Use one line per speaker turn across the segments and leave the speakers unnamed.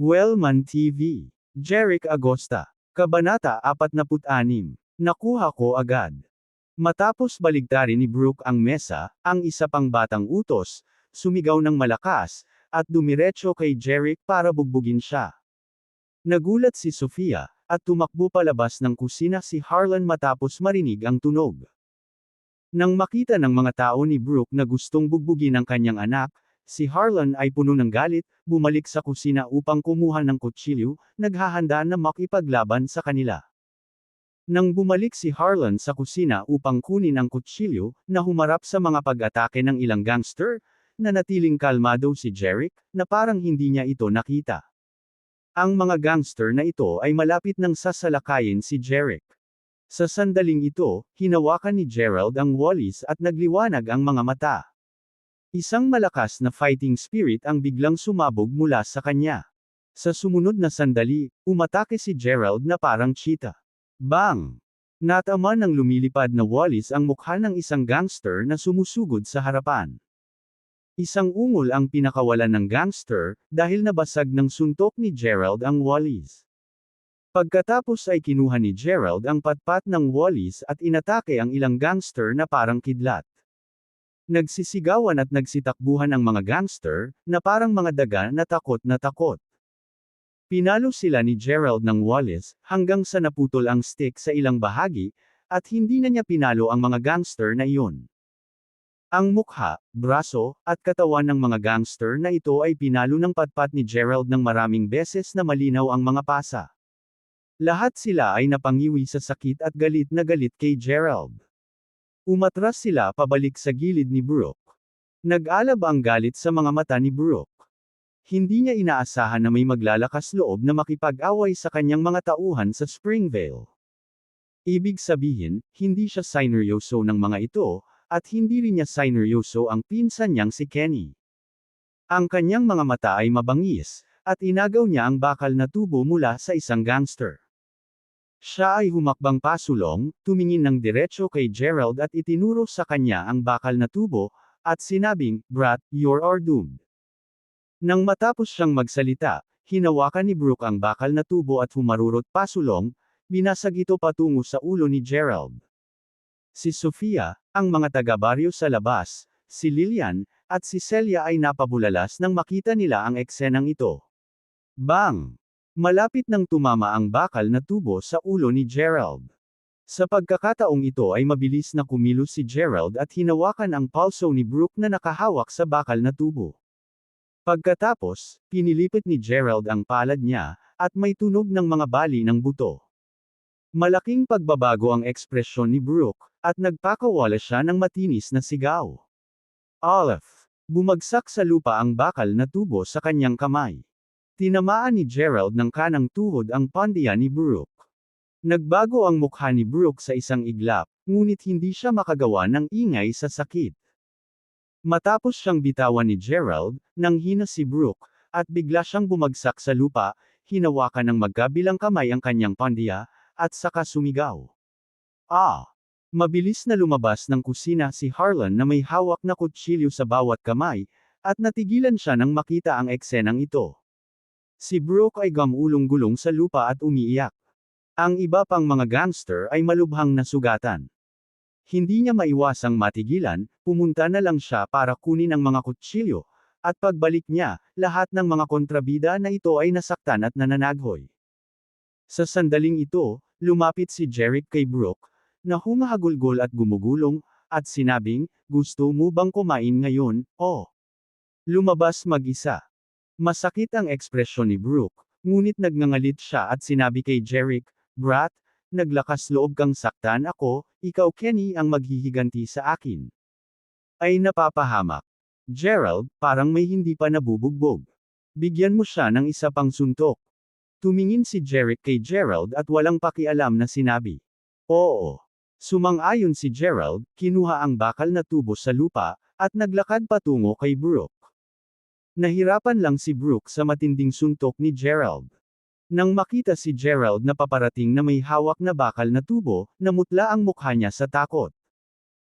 Wellman TV. Jeric Agosta. Kabanata 46. Nakuha ko agad. Matapos baligtarin ni Brooke ang mesa, ang isa pang batang utos, sumigaw ng malakas, at dumiretso kay Jeric para bugbugin siya. Nagulat si Sofia, at tumakbo palabas ng kusina si Harlan matapos marinig ang tunog. Nang makita ng mga tao ni Brooke na gustong bugbugin ang kanyang anak, si Harlan ay puno ng galit, bumalik sa kusina upang kumuha ng kutsilyo, naghahanda na makipaglaban sa kanila. Nang bumalik si Harlan sa kusina upang kunin ang kutsilyo, na humarap sa mga pag-atake ng ilang gangster, nanatiling kalmado si Jeric, na parang hindi niya ito nakita. Ang mga gangster na ito ay malapit nang sasalakayin si Jeric. Sa sandaling ito, hinawakan ni Gerald ang wallis at nagliwanag ang mga mata. Isang malakas na fighting spirit ang biglang sumabog mula sa kanya. Sa sumunod na sandali, umatake si Gerald na parang cheetah. Bang! Natama ng lumilipad na wallis ang mukha ng isang gangster na sumusugod sa harapan. Isang ungol ang pinakawalan ng gangster, dahil nabasag ng suntok ni Gerald ang wallis. Pagkatapos ay kinuha ni Gerald ang patpat ng wallis at inatake ang ilang gangster na parang kidlat. Nagsisigawan at nagsitakbuhan ang mga gangster, na parang mga daga na takot na takot. Pinalo sila ni Gerald ng wallis, hanggang sa naputol ang stick sa ilang bahagi, at hindi na niya pinalo ang mga gangster na iyon. Ang mukha, braso, at katawan ng mga gangster na ito ay pinalo ng patpat ni Gerald ng maraming beses na malinaw ang mga pasa. Lahat sila ay napangiwi sa sakit at galit na galit kay Gerald. Umatras sila pabalik sa gilid ni Brooke. Nag-alab ang galit sa mga mata ni Brooke. Hindi niya inaasahan na may maglalakas loob na makipag-away sa kanyang mga tauhan sa Springvale. Ibig sabihin, hindi siya sineryoso ng mga ito, at hindi rin niya sineryoso ang pinsan niyang si Kenny. Ang kanyang mga mata ay mabangis, at inagaw niya ang bakal na tubo mula sa isang gangster. Siya ay humakbang pasulong, tumingin ng diretso kay Gerald at itinuro sa kanya ang bakal na tubo, at sinabing, "Brat, you're doomed." Nang matapos siyang magsalita, hinawakan ni Brooke ang bakal na tubo at humarurot pasulong, binasag ito patungo sa ulo ni Gerald. Si Sofia, ang mga taga-baryo sa labas, si Lillian, at si Celia ay napabulalas nang makita nila ang eksenang ito. Bang! Malapit nang tumama ang bakal na tubo sa ulo ni Gerald. Sa pagkakataong ito ay mabilis na kumilos si Gerald at hinawakan ang palso ni Brooke na nakahawak sa bakal na tubo. Pagkatapos, pinilipit ni Gerald ang palad niya, at may tunog ng mga bali ng buto. Malaking pagbabago ang ekspresyon ni Brooke, at nagpakawala siya ng matinis na sigaw. Olaf! Bumagsak sa lupa ang bakal na tubo sa kanyang kamay. Tinamaan ni Gerald ng kanang tuhod ang pandiya ni Brooke. Nagbago ang mukha ni Brooke sa isang iglap, ngunit hindi siya makagawa ng ingay sa sakit. Matapos siyang bitawan ni Gerald, nanghina si Brooke, at bigla siyang bumagsak sa lupa, hinawakan ng magkabilang kamay ang kanyang pandiya, at saka sumigaw. Ah! Mabilis na lumabas ng kusina si Harlan na may hawak na kutsilyo sa bawat kamay, at natigilan siya nang makita ang eksenang ito. Si Brooke ay gumulong-gulong sa lupa at umiiyak. Ang iba pang mga gangster ay malubhang nasugatan. Hindi niya maiwasang matigilan, pumunta na lang siya para kunin ang mga kutsilyo, at pagbalik niya, lahat ng mga kontrabida na ito ay nasaktan at nananaghoy. Sa sandaling ito, lumapit si Jeric kay Brooke, na humahagulgol at gumugulong, at sinabing, "Gusto mo bang kumain ngayon, o?" Lumabas mag-isa. Masakit ang ekspresyon ni Brooke, ngunit nagngangalit siya at sinabi kay Jeric, "Brat, naglakas loob kang saktan ako, ikaw Kenny ang maghihiganti sa akin." Ay napapahamak. Gerald, parang may hindi pa nabubugbog. Bigyan mo siya ng isa pang suntok. Tumingin si Jeric kay Gerald at walang pakialam na sinabi. Oo. Sumang-ayon si Gerald, kinuha ang bakal na tubo sa lupa, at naglakad patungo kay Brooke. Nahirapan lang si Brooke sa matinding suntok ni Gerald. Nang makita si Gerald na paparating na may hawak na bakal na tubo, namutla ang mukha niya sa takot.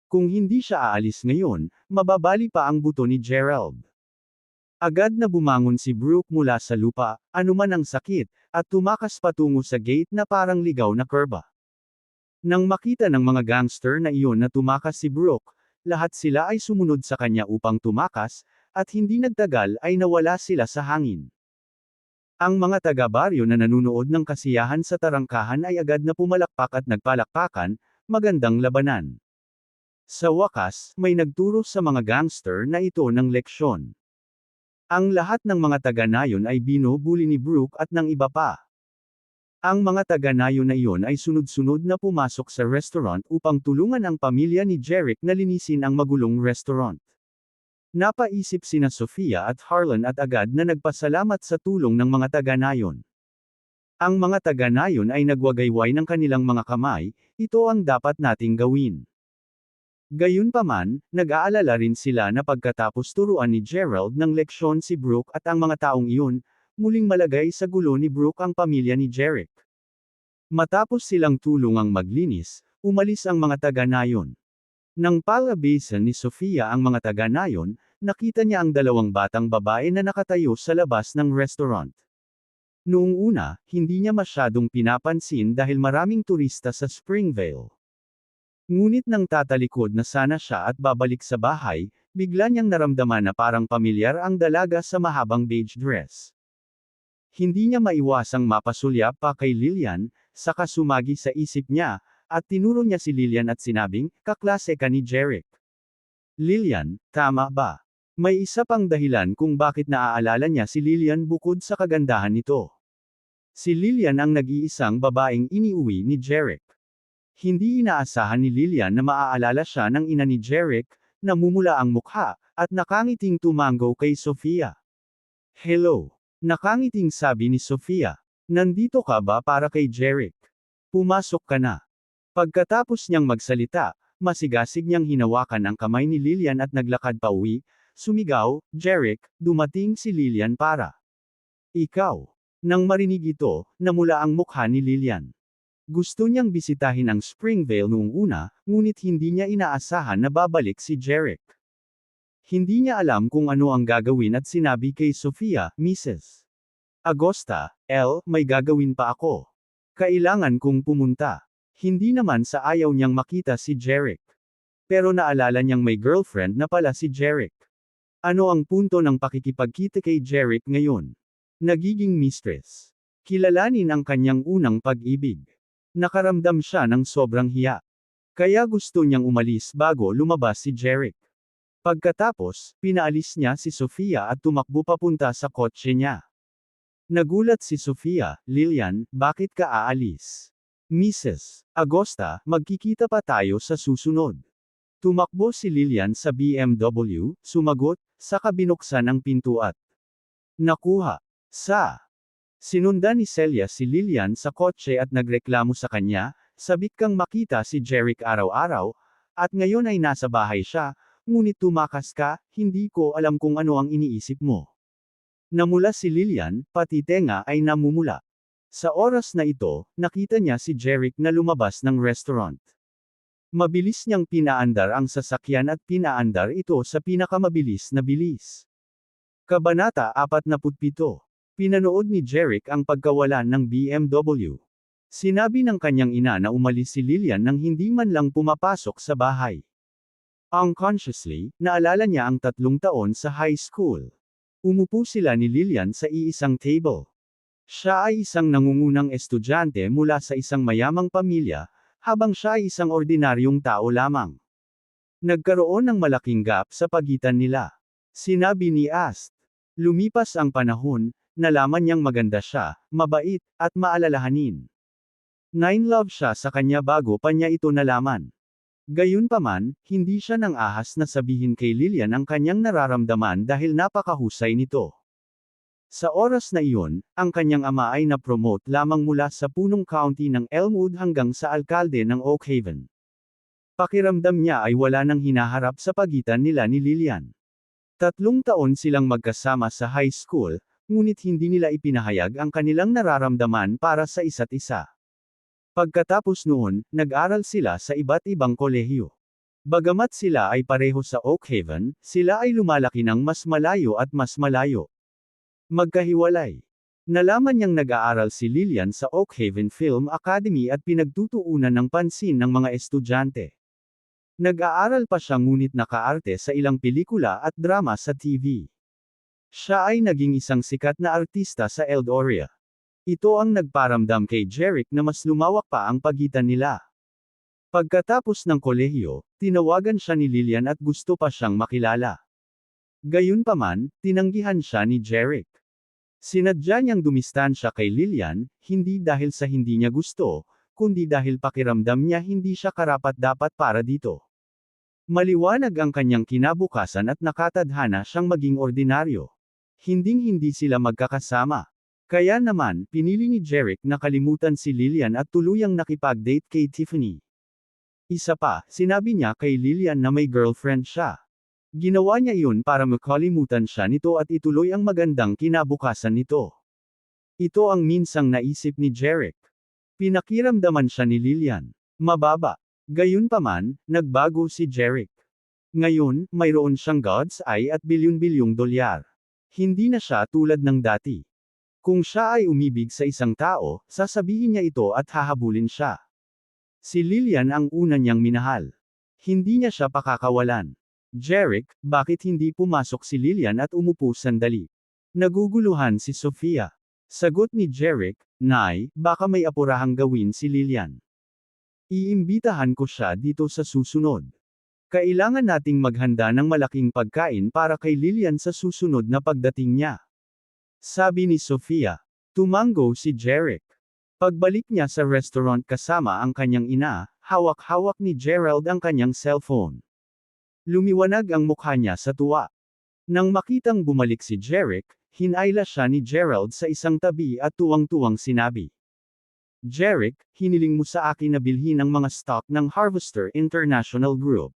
Kung hindi siya aalis ngayon, mababali pa ang buto ni Gerald. Agad na bumangon si Brooke mula sa lupa, anuman ang sakit, at tumakas patungo sa gate na parang ligaw na kurba. Nang makita ng mga gangster na iyon na tumakas si Brooke, lahat sila ay sumunod sa kanya upang tumakas, at hindi nagtagal ay nawala sila sa hangin. Ang mga taga-baryo na nanunood ng kasiyahan sa tarangkahan ay agad na pumalakpak at nagpalakpakan, magandang labanan. Sa wakas, may nagturo sa mga gangster na ito ng leksyon. Ang lahat ng mga taga-nayon ay binubuli ni Brooke at ng iba pa. Ang mga taga-nayon na iyon ay sunod-sunod na pumasok sa restaurant upang tulungan ang pamilya ni Jerick na linisin ang magulong restaurant. Napaisip sina Sofia at Harlan at agad na nagpasalamat sa tulong ng mga taga-nayon. Ang mga taga-nayon ay nagwagayway ng kanilang mga kamay, ito ang dapat nating gawin. Gayunpaman, nag-aalala rin sila na pagkatapos turuan ni Gerald ng leksyon si Brooke at ang mga taong iyon, muling malagay sa gulo ni Brooke ang pamilya ni Jerick. Matapos silang tulungang maglinis, umalis ang mga taga-nayon. Nang palabasan ni Sofia ang mga taga-nayon, nakita niya ang dalawang batang babae na nakatayo sa labas ng restaurant. Noong una, hindi niya masyadong pinapansin dahil maraming turista sa Springvale. Ngunit nang tatalikod na sana siya at babalik sa bahay, bigla niyang naramdaman na parang pamilyar ang dalaga sa mahabang beige dress. Hindi niya maiwasang mapasulyap pa kay Lillian, saka sumagi sa isip niya, at tinuro niya si Lillian at sinabing, kaklase ka ni Jerick. Lillian, tama ba? May isa pang dahilan kung bakit naaalala niya si Lillian bukod sa kagandahan nito. Si Lillian ang nag-iisang babaeng iniuwi ni Jerick. Hindi inaasahan ni Lillian na maaalala siya ng ina ni Jerick, namumula ang mukha, at nakangiting tumango kay Sofia. Hello. Nakangiting sabi ni Sofia. Nandito ka ba para kay Jerick? Pumasok ka na. Pagkatapos niyang magsalita, masigasig niyang hinawakan ang kamay ni Lillian at naglakad pa uwi, sumigaw, Jerick, dumating si Lillian para. Ikaw. Nang marinig ito, namula ang mukha ni Lillian. Gusto niyang bisitahin ang Springvale noong una, ngunit hindi niya inaasahan na babalik si Jerick. Hindi niya alam kung ano ang gagawin at sinabi kay Sofia, Mrs. Agosta, may gagawin pa ako. Kailangan kong pumunta. Hindi naman sa ayaw niyang makita si Jerick. Pero naalala niyang may girlfriend na pala si Jerick. Ano ang punto ng pakikipagkita kay Jerick ngayon? Nagiging mistress. Kilalanin ang kanyang unang pag-ibig. Nakaramdam siya ng sobrang hiya. Kaya gusto niyang umalis bago lumabas si Jerick. Pagkatapos, pinaalis niya si Sofia at tumakbo papunta sa kotse niya. Nagulat si Sofia, Lillian, bakit ka aalis? Mrs. Agosta, magkikita pa tayo sa susunod. Tumakbo si Lillian sa BMW, sumagot, saka binuksan ang pinto at nakuha. Sinundan ni Celia si Lillian sa kotse at nagreklamo sa kanya, sabik kang makita si Jerick araw-araw, at ngayon ay nasa bahay siya, ngunit tumakas ka, hindi ko alam kung ano ang iniisip mo. Namula si Lillian, pati tenga ay namumula. Sa oras na ito, nakita niya si Jerick na lumabas ng restaurant. Mabilis niyang pinaandar ang sasakyan at pinaandar ito sa pinakamabilis na bilis. Kabanata 47. Pinanood ni Jerick ang pagkawalan ng BMW. Sinabi ng kanyang ina na umalis si Lillian nang hindi man lang pumapasok sa bahay. Unconsciously, naalala niya ang 3 taon sa high school. Umupo sila ni Lillian sa iisang table. Siya ay isang nangungunang estudyante mula sa isang mayamang pamilya, habang siya ay isang ordinaryong tao lamang. Nagkaroon ng malaking gap sa pagitan nila. Sinabi ni Ast. Lumipas ang panahon, nalaman niyang maganda siya, mabait, at maalalahanin. Love siya sa kanya bago pa niya ito nalaman. Gayunpaman, hindi siya nang ahas na sabihin kay Lillian ang kanyang nararamdaman dahil napakahusay nito. Sa oras na iyon, ang kanyang ama ay na-promote lamang mula sa punong county ng Elmwood hanggang sa alkalde ng Oak Haven. Pakiramdam niya ay wala nang hinaharap sa pagitan nila ni Lillian. 3 taon silang magkasama sa high school, ngunit hindi nila ipinahayag ang kanilang nararamdaman para sa isa't isa. Pagkatapos noon, nag-aral sila sa iba't ibang kolehiyo. Bagamat sila ay pareho sa Oakhaven, sila ay lumalaki ng mas malayo at mas malayo. Magkahiwalay. Nalaman niyang nag-aaral si Lillian sa Oakhaven Film Academy at pinagtutuunan ng pansin ng mga estudyante. Nag-aaral pa siya ngunit nakaarte sa ilang pelikula at drama sa TV. Siya ay naging isang sikat na artista sa Eldoria. Ito ang nagparamdam kay Jeric na mas lumawak pa ang pagitan nila. Pagkatapos ng kolehiyo, tinawagan siya ni Lillian at gusto pa siyang makilala. Gayunpaman, tinanggihan siya ni Jeric. Sinadya niyang dumistansya kay Lillian, hindi dahil sa hindi niya gusto, kundi dahil pakiramdam niya hindi siya karapat-dapat para dito. Maliwanag ang kanyang kinabukasan at nakatadhana siyang maging ordinaryo. Hinding-hindi sila magkakasama. Kaya naman, pinili ni Jeric na kalimutan si Lillian at tuluyang nakipag-date kay Tiffany. Isa pa, sinabi niya kay Lillian na may girlfriend siya. Ginawa niya iyon para makalimutan siya nito at ituloy ang magandang kinabukasan nito. Ito ang minsang naisip ni Jeric. Pinakiramdaman siya ni Lillian. Mababa. Gayunpaman, nagbago si Jeric. Ngayon, mayroon siyang God's eye at bilyon-bilyong dolyar. Hindi na siya tulad ng dati. Kung siya ay umibig sa isang tao, sasabihin niya ito at hahabulin siya. Si Lillian ang una niyang minahal. Hindi niya siya pakakawalan. Jeric, bakit hindi pumasok si Lillian at umupo sandali? Naguguluhan si Sofia. Sagot ni Jeric, Nay, baka may apurahang gawin si Lillian. Iimbitahan ko siya dito sa susunod. Kailangan nating maghanda ng malaking pagkain para kay Lillian sa susunod na pagdating niya. Sabi ni Sofia. Tumango si Jeric. Pagbalik niya sa restaurant kasama ang kanyang ina, hawak-hawak ni Gerald ang kanyang cellphone. Lumiwanag ang mukha niya sa tuwa. Nang makitang bumalik si Jeric, hinayla siya ni Gerald sa isang tabi at tuwang-tuwang sinabi. Jeric, hiniling mo sa akin na bilhin ang mga stock ng Harvester International Group.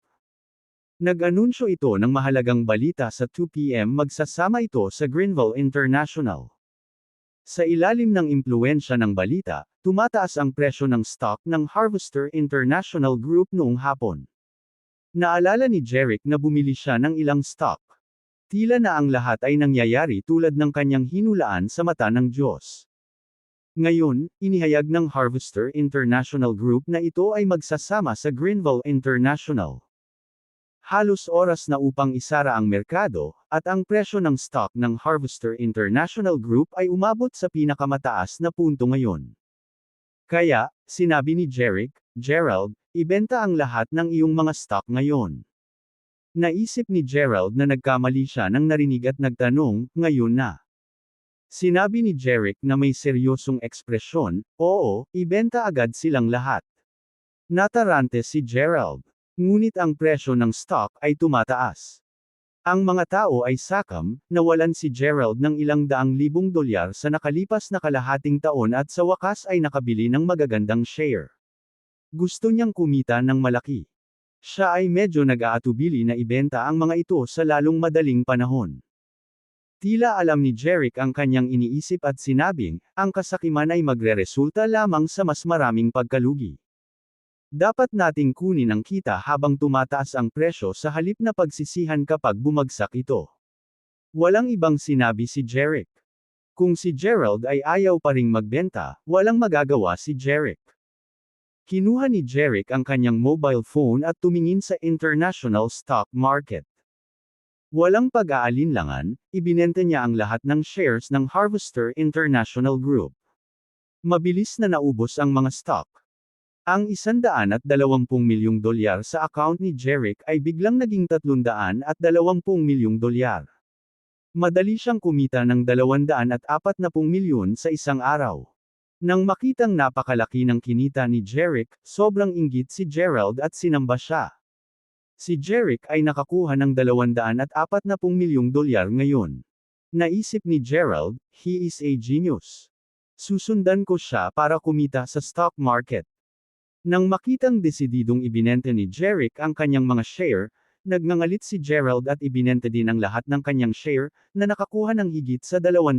Nag-anunsyo ito ng mahalagang balita sa 2 p.m. Magsasama ito sa Greenville International. Sa ilalim ng impluwensya ng balita, tumataas ang presyo ng stock ng Harvester International Group noong hapon. Naalala ni Jeric na bumili siya ng ilang stock. Tila na ang lahat ay nangyayari tulad ng kanyang hinulaan sa mata ng Diyos. Ngayon, inihayag ng Harvester International Group na ito ay magsasama sa Greenville International. Halos oras na upang isara ang merkado, at ang presyo ng stock ng Harvester International Group ay umabot sa pinakamataas na punto ngayon. Kaya, sinabi ni Jeric, Gerald, ibenta ang lahat ng iyong mga stock ngayon. Naisip ni Gerald na nagkamali siya nang narinig at nagtanong, ngayon na. Sinabi ni Jeric na may seryosong ekspresyon, oo, ibenta agad silang lahat. Natarante si Gerald. Ngunit ang presyo ng stock ay tumataas. Ang mga tao ay sakam, nawalan si Gerald ng ilang daang libong dolyar sa nakalipas na kalahating taon at sa wakas ay nakabili ng magagandang share. Gusto niyang kumita ng malaki. Siya ay medyo nag-aatubili na ibenta ang mga ito sa lalong madaling panahon. Tila alam ni Jeric ang kanyang iniisip at sinabing, ang kasakiman ay magreresulta lamang sa mas maraming pagkalugi. Dapat nating kunin ang kita habang tumataas ang presyo sa halip na pagsisihan kapag bumagsak ito. Walang ibang sinabi si Jeric. Kung si Gerald ay ayaw pa ring magbenta, walang magagawa si Jeric. Kinuha ni Jeric ang kanyang mobile phone at tumingin sa international stock market. Walang pag-aalinlangan, ibinenta niya ang lahat ng shares ng Harvester International Group. Mabilis na naubos ang mga stock. Ang 120 milyong dolyar sa account ni Jeric ay biglang naging 320 milyong dolyar. Madali siyang kumita ng 240 milyon sa isang araw. Nang makitang napakalaki ng kinita ni Jeric, sobrang inggit si Gerald at sinamba siya. Si Jeric ay nakakuha ng 240 milyong dolyar ngayon. Naisip ni Gerald, he is a genius. Susundan ko siya para kumita sa stock market. Nang makitang desididong ibinenta ni Jeric ang kanyang mga share, nagngangalit si Gerald at ibinenta din ang lahat ng kanyang share, na nakakuha ng higit sa 200,000.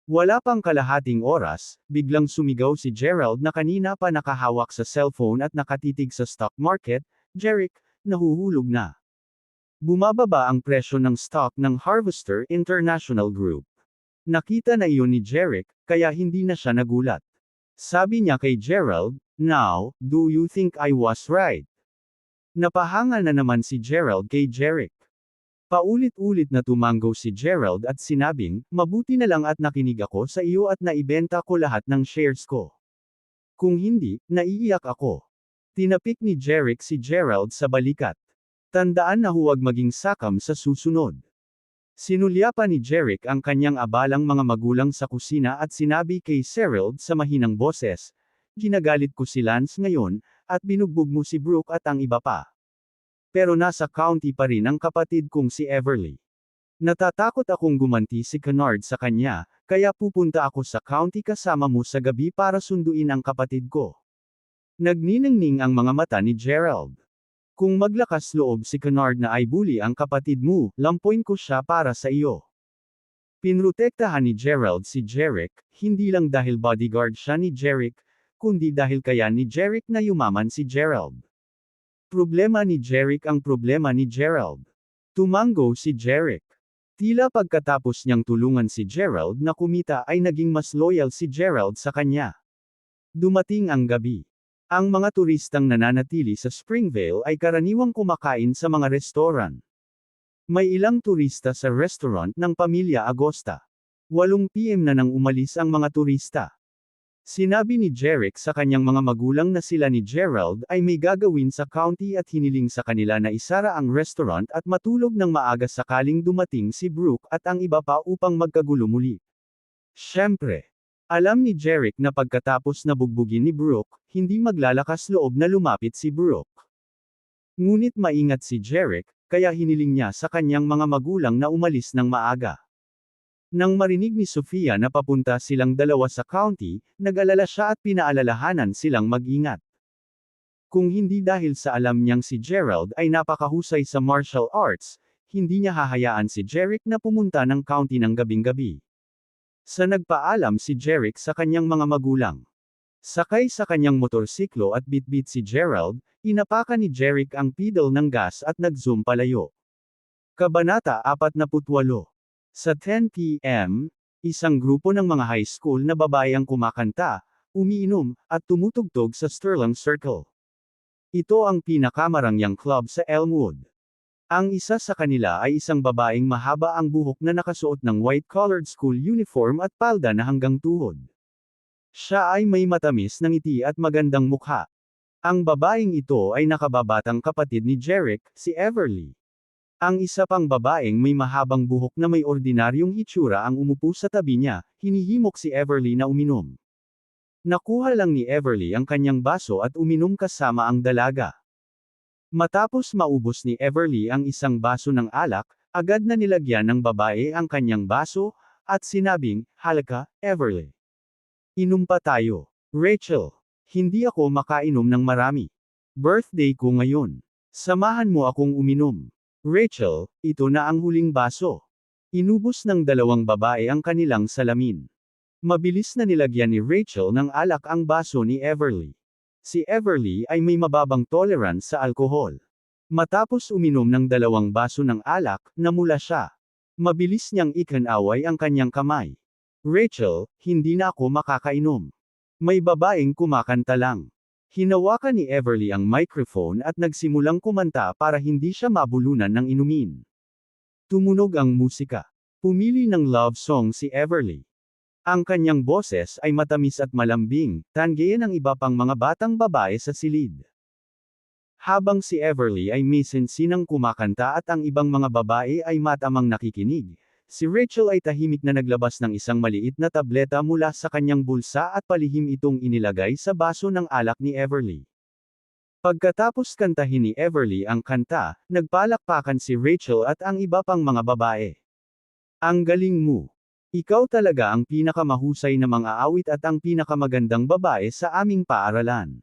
Wala pang kalahating oras, biglang sumigaw si Gerald na kanina pa nakahawak sa cellphone at nakatitig sa stock market, Jeric, nahuhulog na. Bumababa ang presyo ng stock ng Harvester International Group. Nakita na iyon ni Jeric, kaya hindi na siya nagulat. Sabi niya kay Gerald, "Now, do you think I was right?" Napahanga na naman si Gerald kay Jeric. Paulit-ulit na tumango si Gerald at sinabing, "Mabuti na lang at nakinig ako sa iyo at naibenta ko lahat ng shares ko. Kung hindi, naiiyak ako." Tinapik ni Jeric si Gerald sa balikat. Tandaan na huwag maging sakam sa susunod. Sinulyapan ni Jeric ang kanyang abalang mga magulang sa kusina at sinabi kay Gerald sa mahinang boses, "Ginagalit ko si Lance ngayon, at binugbog mo si Brooke at ang iba pa. Pero nasa county pa rin ang kapatid kong si Everly. Natatakot akong gumanti si Kennard sa kanya, kaya pupunta ako sa county kasama mo sa gabi para sunduin ang kapatid ko." Nagniningning ang mga mata ni Gerald. Kung maglakas loob si Kennard na ay bully ang kapatid mo, lampoin ko siya para sa iyo. Pinrotektahan ni Gerald si Jeric, hindi lang dahil bodyguard siya ni Jeric, kundi dahil kaya ni Jeric na yumaman si Gerald. Problema ni Jeric ang problema ni Gerald. Tumango si Jeric. Tila pagkatapos niyang tulungan si Gerald na kumita ay naging mas loyal si Gerald sa kanya. Dumating ang gabi. Ang mga turistang nananatili sa Springvale ay karaniwang kumakain sa mga restaurant. May ilang turista sa restaurant ng pamilya Agosta. 8 PM na nang umalis ang mga turista. Sinabi ni Jeric sa kanyang mga magulang na sila ni Gerald ay may gagawin sa county at hiniling sa kanila na isara ang restaurant at matulog ng maaga sakaling dumating si Brooke at ang iba pa upang magkagulo muli. Siyempre, alam ni Jeric na pagkatapos na bugbugin ni Brooke, hindi maglalakas loob na lumapit si Brooke. Ngunit maingat si Jeric, kaya hiniling niya sa kanyang mga magulang na umalis ng maaga. Nang marinig ni Sofia na papunta silang dalawa sa county, nag-alala siya at pinaalalahanan silang mag-ingat. Kung hindi dahil sa alam niyang si Gerald ay napakahusay sa martial arts, hindi niya hahayaan si Jeric na pumunta ng county ng gabing-gabi. Sa nagpaalam si Jeric sa kanyang mga magulang. Sakay sa kanyang motorsiklo at bitbit si Gerald, inapakan ni Jeric ang pedal ng gas at nag-zoom palayo. Kabanata 48. Sa 10 PM, isang grupo ng mga high school na babae ang kumakanta, umiinom, at tumutugtog sa Sterling Circle. Ito ang pinakamarangyang club sa Elmwood. Ang isa sa kanila ay isang babaeng mahaba ang buhok na nakasuot ng white-collared school uniform at palda na hanggang tuhod. Siya ay may matamis na ngiti at magandang mukha. Ang babaeng ito ay nakababatang kapatid ni Jeric, si Everly. Ang isa pang babaeng may mahabang buhok na may ordinaryong hitsura ang umupo sa tabi niya, hinihimok si Everly na uminom. Nakuha lang ni Everly ang kanyang baso at uminom kasama ang dalaga. Matapos maubos ni Everly ang isang baso ng alak, agad na nilagyan ng babae ang kanyang baso, at sinabing, "Halika, Everly. Inom pa tayo." "Rachel, hindi ako makainom ng marami. Birthday ko ngayon. Samahan mo akong uminom." "Rachel, ito na ang huling baso." Inubos ng dalawang babae ang kanilang salamin. Mabilis na nilagyan ni Rachel ng alak ang baso ni Everly. Si Everly ay may mababang tolerance sa alkohol. Matapos uminom ng 2 baso ng alak, namula siya. Mabilis niyang ikinaway ang kanyang kamay. "Rachel, hindi na ako makakainom. May babaeng kumakanta lang." Hinawakan ni Everly ang microphone at nagsimulang kumanta para hindi siya mabulunan ng inumin. Tumunog ang musika. Pumili ng love song si Everly. Ang kanyang boses ay matamis at malambing, tanggihan ng iba pang mga batang babae sa silid. Habang si Everly ay misensinang kumakanta at ang ibang mga babae ay matamang nakikinig, si Rachel ay tahimik na naglabas ng isang maliit na tableta mula sa kanyang bulsa at palihim itong inilagay sa baso ng alak ni Everly. Pagkatapos kantahin ni Everly ang kanta, nagpalakpakan si Rachel at ang iba pang mga babae. "Ang galing mo! Ikaw talaga ang pinakamahusay na mang-aawit at ang pinakamagandang babae sa aming paaralan.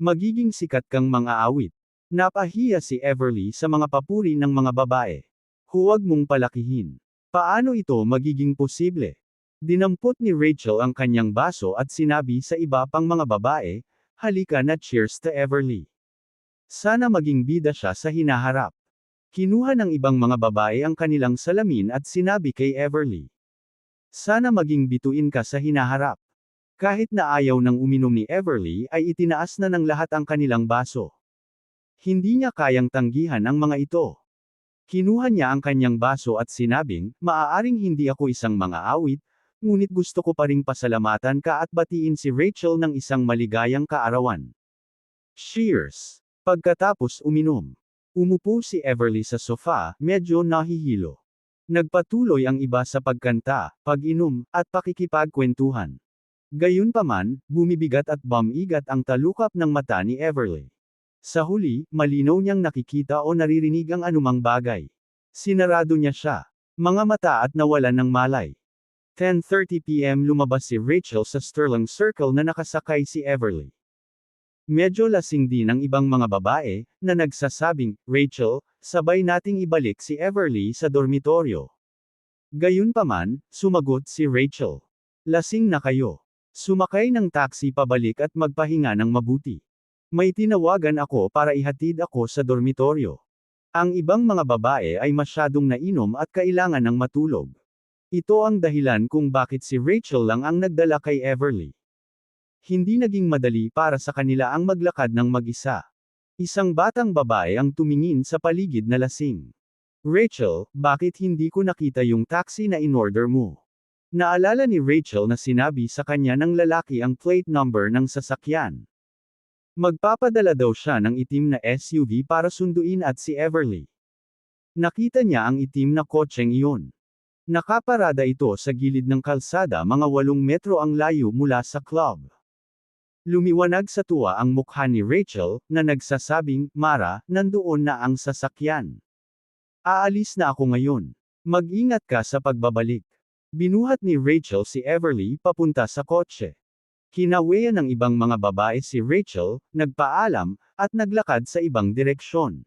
Magiging sikat kang mang-aawit." Napahiya si Everly sa mga papuri ng mga babae. "Huwag mong palakihin. Paano ito magiging posible?" Dinampot ni Rachel ang kanyang baso at sinabi sa iba pang mga babae, "Halika na cheers to Everly." Sana maging bida siya sa hinaharap. Kinuha ng ibang mga babae ang kanilang salamin at sinabi kay Everly. Sana maging bituin ka sa hinaharap. Kahit na ayaw ng uminom ni Everly ay itinaas na ng lahat ang kanilang baso. Hindi niya kayang tanggihan ang mga ito. Kinuha niya ang kanyang baso at sinabing, maaaring hindi ako isang mga awit, ngunit gusto ko pa ring pasalamatan ka at batiin si Rachel ng isang maligayang kaarawan. Cheers! Pagkatapos uminom. Umupo si Everly sa sofa, medyo nahihilo. Nagpatuloy ang iba sa pagkanta, pag-inom, at pakikipagkwentuhan. Gayunpaman, bumibigat at bumigat ang talukap ng mata ni Everly. Sa huli, malinaw niyang nakikita o naririnig ang anumang bagay. Sinarado niya siya. Mga mata at nawalan ng malay. 10:30 PM lumabas si Rachel sa Sterling Circle na nakasakay si Everly. Medyo lasing din ang ibang mga babae, na nagsasabing, Rachel, sabay nating ibalik si Everly sa dormitoryo. Gayunpaman, sumagot si Rachel. Lasing na kayo. Sumakay ng taxi pabalik at magpahinga ng mabuti. May tinawagan ako para ihatid ako sa dormitoryo. Ang ibang mga babae ay masyadong nainom at kailangan ng matulog. Ito ang dahilan kung bakit si Rachel lang ang nagdala kay Everly. Hindi naging madali para sa kanila ang maglakad ng mag-isa. Isang batang babae ang tumingin sa paligid na lasing. Rachel, bakit hindi ko nakita yung taxi na in-order mo? Naalala ni Rachel na sinabi sa kanya ng lalaki ang plate number ng sasakyan. Magpapadala daw siya ng itim na SUV para sunduin at si Everly. Nakita niya ang itim na kotseng iyon. Nakaparada ito sa gilid ng kalsada, mga 8 metro ang layo mula sa club. Lumiwanag sa tuwa ang mukha ni Rachel, na nagsasabing, Mara, nandoon na ang sasakyan. Aalis na ako ngayon. Mag-ingat ka sa pagbabalik. Binuhat ni Rachel si Everly papunta sa kotse. Kinaweyan ng ibang mga babae si Rachel, nagpaalam, at naglakad sa ibang direksyon.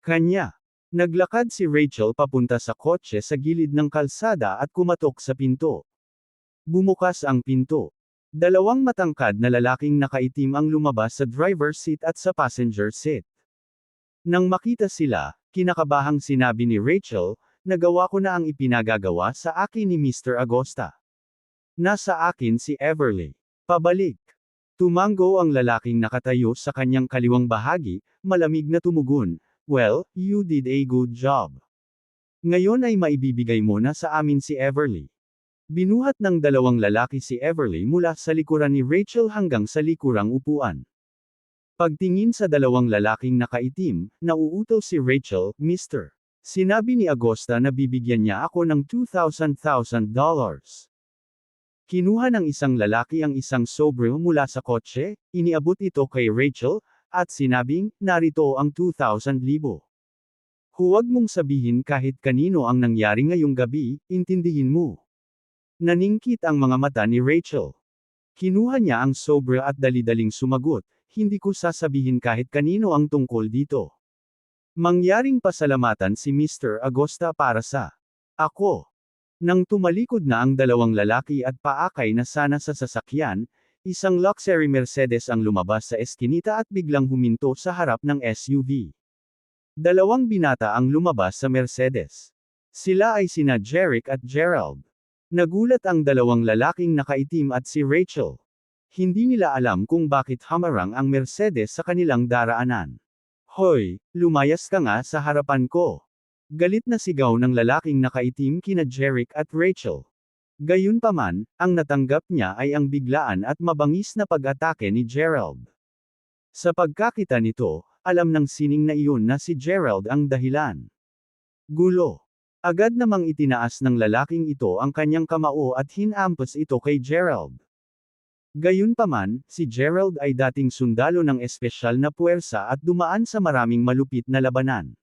Kanya. Naglakad si Rachel papunta sa kotse sa gilid ng kalsada at kumatok sa pinto. Bumukas ang pinto. 2 matangkad na lalaking nakaitim ang lumabas sa driver's seat at sa passenger seat. Nang makita sila, kinakabahang sinabi ni Rachel, nagawa ko na ang ipinagagawa sa akin ni Mr. Agosta. Nasa akin si Everly. Pabalik. Tumango ang lalaking nakatayo sa kanyang kaliwang bahagi, malamig na tumugon, well, you did a good job. Ngayon ay maibibigay mo na sa amin si Everly. Binuhat ng 2 lalaki si Everly mula sa likuran ni Rachel hanggang sa likurang upuan. Pagtingin sa 2 lalaking nakaitim, nauuto si Rachel, Mr. Sinabi ni Agosta na bibigyan niya ako ng $2,000. Kinuha ng isang lalaki ang isang sobre mula sa kotse, iniabot ito kay Rachel, at sinabing, narito ang 2,000 libo. Huwag mong sabihin kahit kanino ang nangyari ngayong gabi, intindihin mo. Naningkit ang mga mata ni Rachel. Kinuha niya ang sobre at dali-daling sumagot, hindi ko sasabihin kahit kanino ang tungkol dito. Mangyaring pasalamatan si Mr. Agosta para sa ako. Nang tumalikod na ang 2 lalaki at paakay na sana sa sasakyan, isang luxury Mercedes ang lumabas sa eskinita at biglang huminto sa harap ng SUV. 2 binata ang lumabas sa Mercedes. Sila ay sina Jeric at Gerald. Nagulat ang 2 lalaking nakaitim at si Rachel. Hindi nila alam kung bakit hamarang ang Mercedes sa kanilang daraanan. Hoy, lumayas ka nga sa harapan ko. Galit na sigaw ng lalaking nakaitim kina Jeric at Rachel. Gayunpaman, ang natanggap niya ay ang biglaan at mabangis na pag-atake ni Gerald. Sa pagkakita nito, alam ng sining na iyon na si Gerald ang dahilan. Gulo. Agad namang itinaas ng lalaking ito ang kanyang kamao at hinampas ito kay Gerald. Gayunpaman, si Gerald ay dating sundalo ng espesyal na puwersa at dumaan sa maraming malupit na labanan.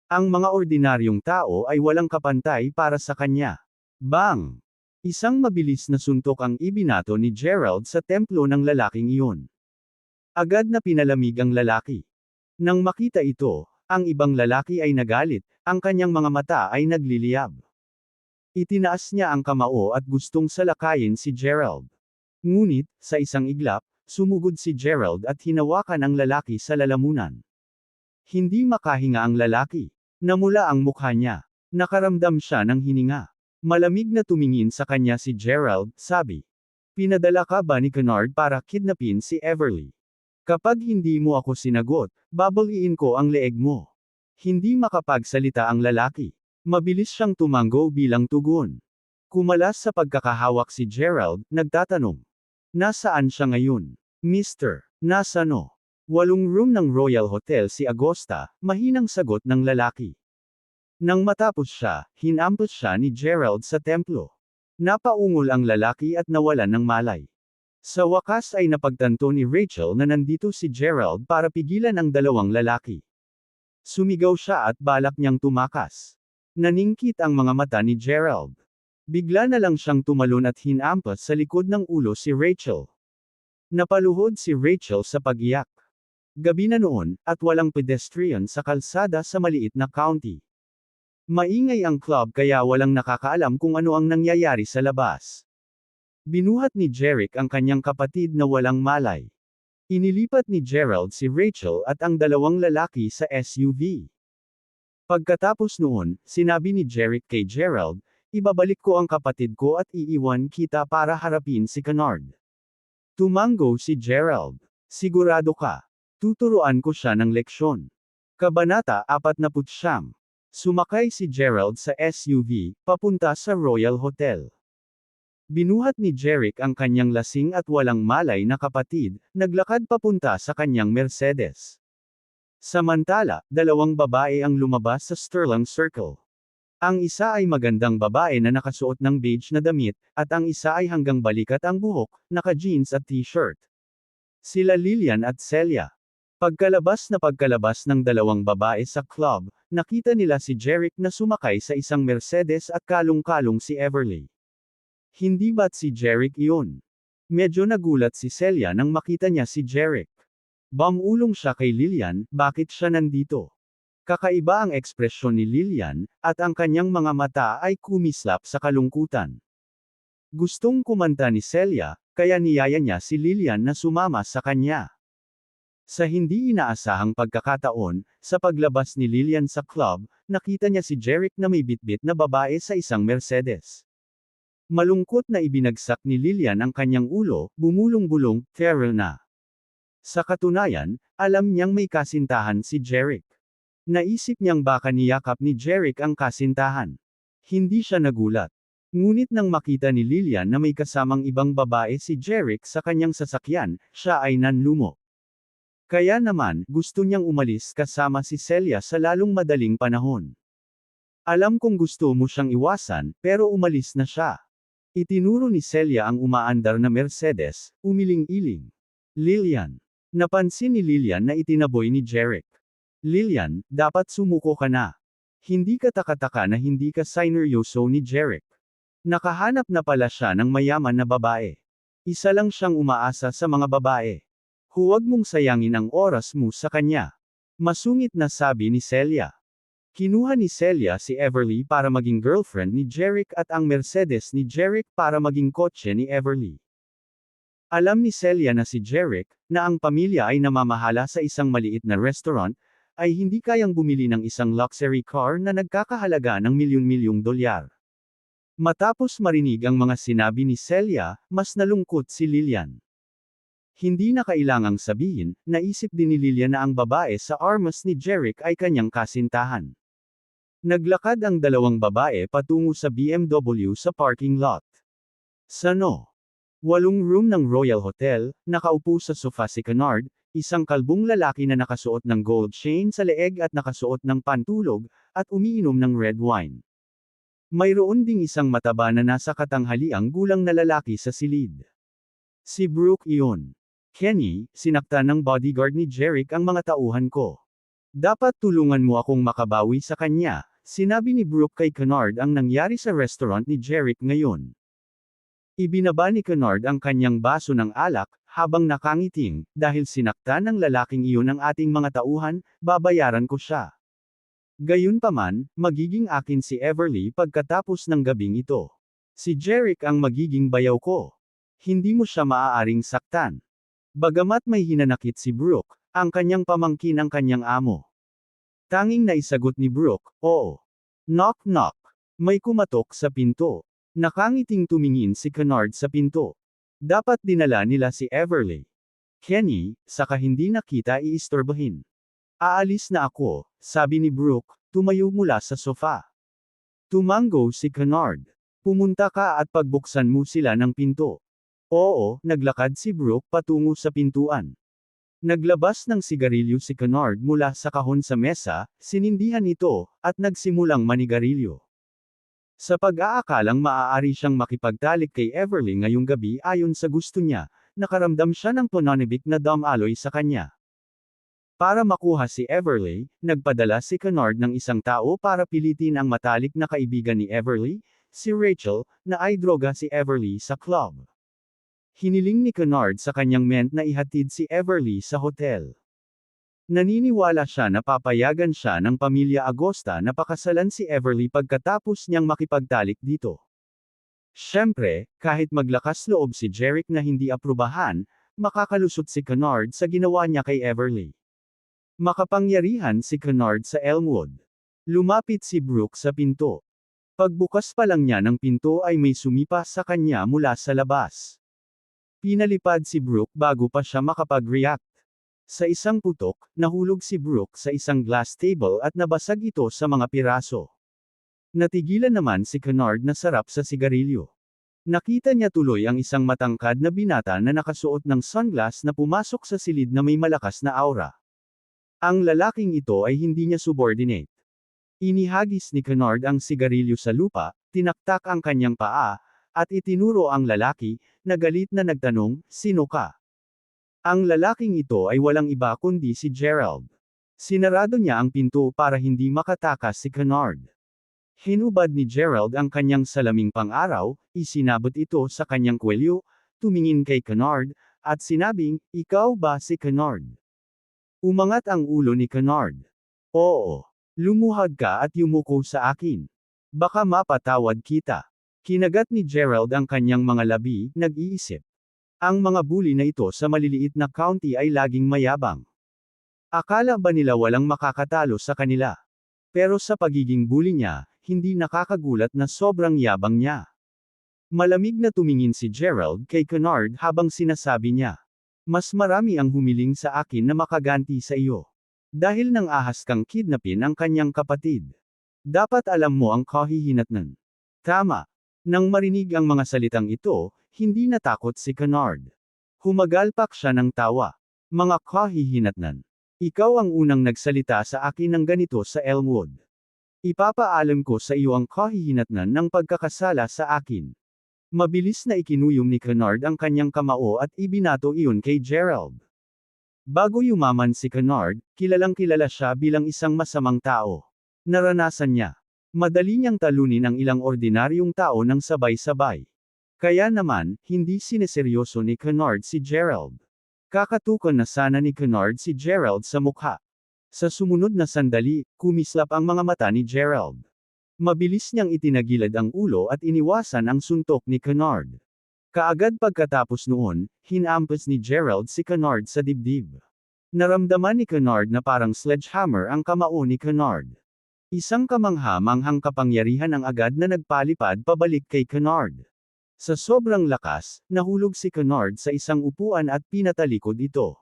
Ang mga ordinaryong tao ay walang kapantay para sa kanya. Bang! Isang mabilis na suntok ang ibinato ni Gerald sa templo ng lalaking iyon. Agad na pinalamig ang lalaki. Nang makita ito, ang ibang lalaki ay nagalit, ang kanyang mga mata ay nagliliyab. Itinaas niya ang kamao at gustong salakayin si Gerald. Ngunit, sa isang iglap, Sumugod si Gerald at hinawakan ang lalaki sa lalamunan. Hindi makahinga ang lalaki. Namula ang mukha niya. Nakaramdam siya ng hininga. Malamig na tumingin sa kanya si Gerald, sabi. Pinadala ka ba ni Kennard para kidnapin si Everly? Kapag hindi mo ako sinagot, babaliin ko ang leeg mo. Hindi makapagsalita ang lalaki. Mabilis siyang tumango bilang tugon. Kumalas sa pagkakahawak si Gerald, nagtatanong. Nasaan siya ngayon? Mister, nasano? 8 room ng Royal Hotel si Agosta, mahinang sagot ng lalaki. Nang matapos siya, hinampot siya ni Gerald sa templo. Napaungol ang lalaki at nawalan ng malay. Sa wakas ay napagtanto ni Rachel na nandito si Gerald para pigilan ang dalawang lalaki. Sumigaw siya at balak niyang tumakas. Naningkit ang mga mata ni Gerald. Bigla na lang siyang tumalon at hinampas sa likod ng ulo si Rachel. Napaluhod si Rachel sa pag-iyak. Gabi na noon, at walang pedestrian sa kalsada sa maliit na county. Maingay ang club kaya walang nakakaalam kung ano ang nangyayari sa labas. Binuhat ni Jerick ang kanyang kapatid na walang malay. Inilipat ni Gerald si Rachel at ang dalawang lalaki sa SUV. Pagkatapos noon, sinabi ni Jerick kay Gerald, ibabalik ko ang kapatid ko at iiwan kita para harapin si Kennard. Tumango si Gerald. Sigurado ka. Tuturuan ko siya ng leksyon. Kabanata 49. Sumakay si Gerald sa SUV, papunta sa Royal Hotel. Binuhat ni Jerick ang kanyang lasing at walang malay na kapatid, naglakad papunta sa kanyang Mercedes. Samantala, 2 babae ang lumabas sa Sterling Circle. Ang isa ay magandang babae na nakasuot ng beige na damit, at ang isa ay hanggang balikat ang buhok, naka-jeans at t-shirt. Sila Lillian at Celia. Pagkalabas ng 2 babae sa club, nakita nila si Jerick na sumakay sa isang Mercedes at kalong-kalong si Everly. Hindi ba't si Jerick iyon? Medyo nagulat si Celia nang makita niya si Jerick. Bamulong siya kay Lillian, bakit siya nandito? Kakaiba ang ekspresyon ni Lillian, at ang kanyang mga mata ay kumislap sa kalungkutan. Gustong kumanta ni Celia, kaya niyaya niya si Lillian na sumama sa kanya. Sa hindi inaasahang pagkakataon, sa paglabas ni Lillian sa club, nakita niya si Jerick na may bitbit na babae sa isang Mercedes. Malungkot na ibinagsak ni Lillian ang kanyang ulo, bumulong-bulong, "Feral na." Sa katunayan, alam niyang may kasintahan si Jerick. Naisip niyang baka niyakap ni Jerick ang kasintahan. Hindi siya nagulat. Ngunit nang makita ni Lillian na may kasamang ibang babae si Jerick sa kanyang sasakyan, siya ay nanlumo. Kaya naman, gusto niyang umalis kasama si Celia sa lalong madaling panahon. Alam kong gusto mo siyang iwasan, pero umalis na siya. Itinuro ni Celia ang umaandar na Mercedes, umiling-iling. Lillian. Napansin ni Lillian na itinaboy ni Jerick. Lillian, dapat sumuko ka na. Hindi ka takataka na hindi ka sineryoso ni Jerick. Nakahanap na pala siya ng mayaman na babae. Isa lang siyang umaasa sa mga babae. Huwag mong sayangin ang oras mo sa kanya. Masungit na sabi ni Celia. Kinuha ni Celia si Everly para maging girlfriend ni Jerick at ang Mercedes ni Jerick para maging kotse ni Everly. Alam ni Celia na si Jerick, na ang pamilya ay namamahala sa isang maliit na restaurant, ay hindi kayang bumili ng isang luxury car na nagkakahalaga ng milyon-milyong dolyar. Matapos marinig ang mga sinabi ni Celia, mas nalungkot si Lillian. Hindi na kailangang sabihin, naisip din ni Lillian na ang babae sa armas ni Jerick ay kanyang kasintahan. Naglakad ang 2 babae patungo sa BMW sa parking lot. Sa No. 8 room ng Royal Hotel, nakaupo sa sofa si Kennard, isang kalbong lalaki na nakasuot ng gold chain sa leeg at nakasuot ng pantulog, at umiinom ng red wine. Mayroon ding isang mataba na nasa katanghaliang gulang na lalaki sa silid. Si Brooke iyon. Kenny, sinaktan ng bodyguard ni Jerick ang mga tauhan ko. Dapat tulungan mo akong makabawi sa kanya, sinabi ni Brooke kay Kennard ang nangyari sa restaurant ni Jerick ngayon. Ibinaba ni Kennard ang kanyang baso ng alak, habang nakangiting, dahil sinaktan ng lalaking iyon ang ating mga tauhan, babayaran ko siya. Gayunpaman, magiging akin si Everly pagkatapos ng gabing ito. Si Jerick ang magiging bayaw ko. Hindi mo siya maaaring saktan. Bagamat may hinanakit si Brooke, ang kanyang pamangkin ang kanyang amo. Tanging naisagot ni Brooke, oo. Knock knock. May kumatok sa pinto. Nakangiting tumingin si Kennard sa pinto. Dapat dinala nila si Everly. Kenny, saka hindi nakita iistorbahin. Aalis na ako, sabi ni Brooke, tumayo mula sa sofa. Tumango si Kennard. Pumunta ka at pagbuksan mo sila ng pinto. Oo, naglakad si Brooke patungo sa pintuan. Naglabas ng sigarilyo si Kennard mula sa kahon sa mesa, sinindihan ito, at nagsimulang manigarilyo. Sa pag-aakalang maaari siyang makipagtalik kay Everly ngayong gabi ayon sa gusto niya, nakaramdam siya ng pananabik na damaloy sa kanya. Para makuha si Everly, nagpadala si Kennard ng isang tao para pilitin ang matalik na kaibigan ni Everly, si Rachel, na ay droga si Everly sa club. Hiniling ni Kennard sa kanyang ment na ihatid si Everly sa hotel. Naniniwala siya na papayagan siya ng pamilya Agosta na pakasalan si Everly pagkatapos niyang makipagtalik dito. Siyempre, kahit maglakas loob si Jeric na hindi aprubahan, makakalusot si Kennard sa ginawa niya kay Everly. Makapangyarihan si Kennard sa Elmwood. Lumapit si Brooke sa pinto. Pagbukas pa lang niya ng pinto ay may sumipa sa kanya mula sa labas. Pinalipad si Brooke bago pa siya makapag-react. Sa isang putok, nahulog si Brooke sa isang glass table at nabasag ito sa mga piraso. Natigilan naman si Kennard na sarap sa sigarilyo. Nakita niya tuloy ang isang matangkad na binata na nakasuot ng sunglass na pumasok sa silid na may malakas na aura. Ang lalaking ito ay hindi niya subordinate. Inihagis ni Kennard ang sigarilyo sa lupa, tinaktak ang kanyang paa, at itinuro ang lalaki, na galit na nagtanong, "Sino ka?" Ang lalaking ito ay walang iba kundi si Gerald. Sinarado niya ang pinto para hindi makatakas si Kennard. Hinubad ni Gerald ang kanyang salaming pang-araw, isinabot ito sa kanyang kwelyo, tumingin kay Kennard, at sinabing, "Ikaw ba si Kennard?" Umangat ang ulo ni Kennard. "Oo. Lumuhad ka at yumuko sa akin. Baka mapatawad kita." Kinagat ni Gerald ang kanyang mga labi, nag-iisip. Ang mga bully na ito sa maliliit na county ay laging mayabang. Akala ba nila walang makakatalo sa kanila? Pero sa pagiging bully niya, hindi nakakagulat na sobrang yabang niya. Malamig na tumingin si Gerald kay Kennard habang sinasabi niya, "Mas marami ang humiling sa akin na makaganti sa iyo. Dahil nang ahas kang kidnapin ang kanyang kapatid. Dapat alam mo ang kahihinatnan." Tama. Nang marinig ang mga salitang ito, hindi natakot si Kennard. Humagalpak siya ng tawa. "Mga kahihinatnan. Ikaw ang unang nagsalita sa akin ng ganito sa Elmwood. Ipapaalam ko sa iyo ang kahihinatnan ng pagkakasala sa akin." Mabilis na ikinuyom ni Kennard ang kanyang kamao at ibinato iyon kay Gerald. Bago yumaman si Kennard, kilalang kilala siya bilang isang masamang tao. Naranasan niya. Madali niyang talunin ang ilang ordinaryong tao ng sabay-sabay. Kaya naman, hindi sineseryoso ni Kennard si Gerald. Kakatukan na sana ni Kennard si Gerald sa mukha. Sa sumunod na sandali, kumislap ang mga mata ni Gerald. Mabilis niyang itinagilid ang ulo at iniwasan ang suntok ni Kennard. Kaagad pagkatapos noon, hinampas ni Gerald si Kennard sa dibdib. Naramdaman ni Kennard na parang sledgehammer ang kamao ni Kennard. Isang kamangha-manghang kapangyarihan ang agad na nagpalipad pabalik kay Kennard. Sa sobrang lakas, nahulog si Kennard sa isang upuan at pinatalikod ito.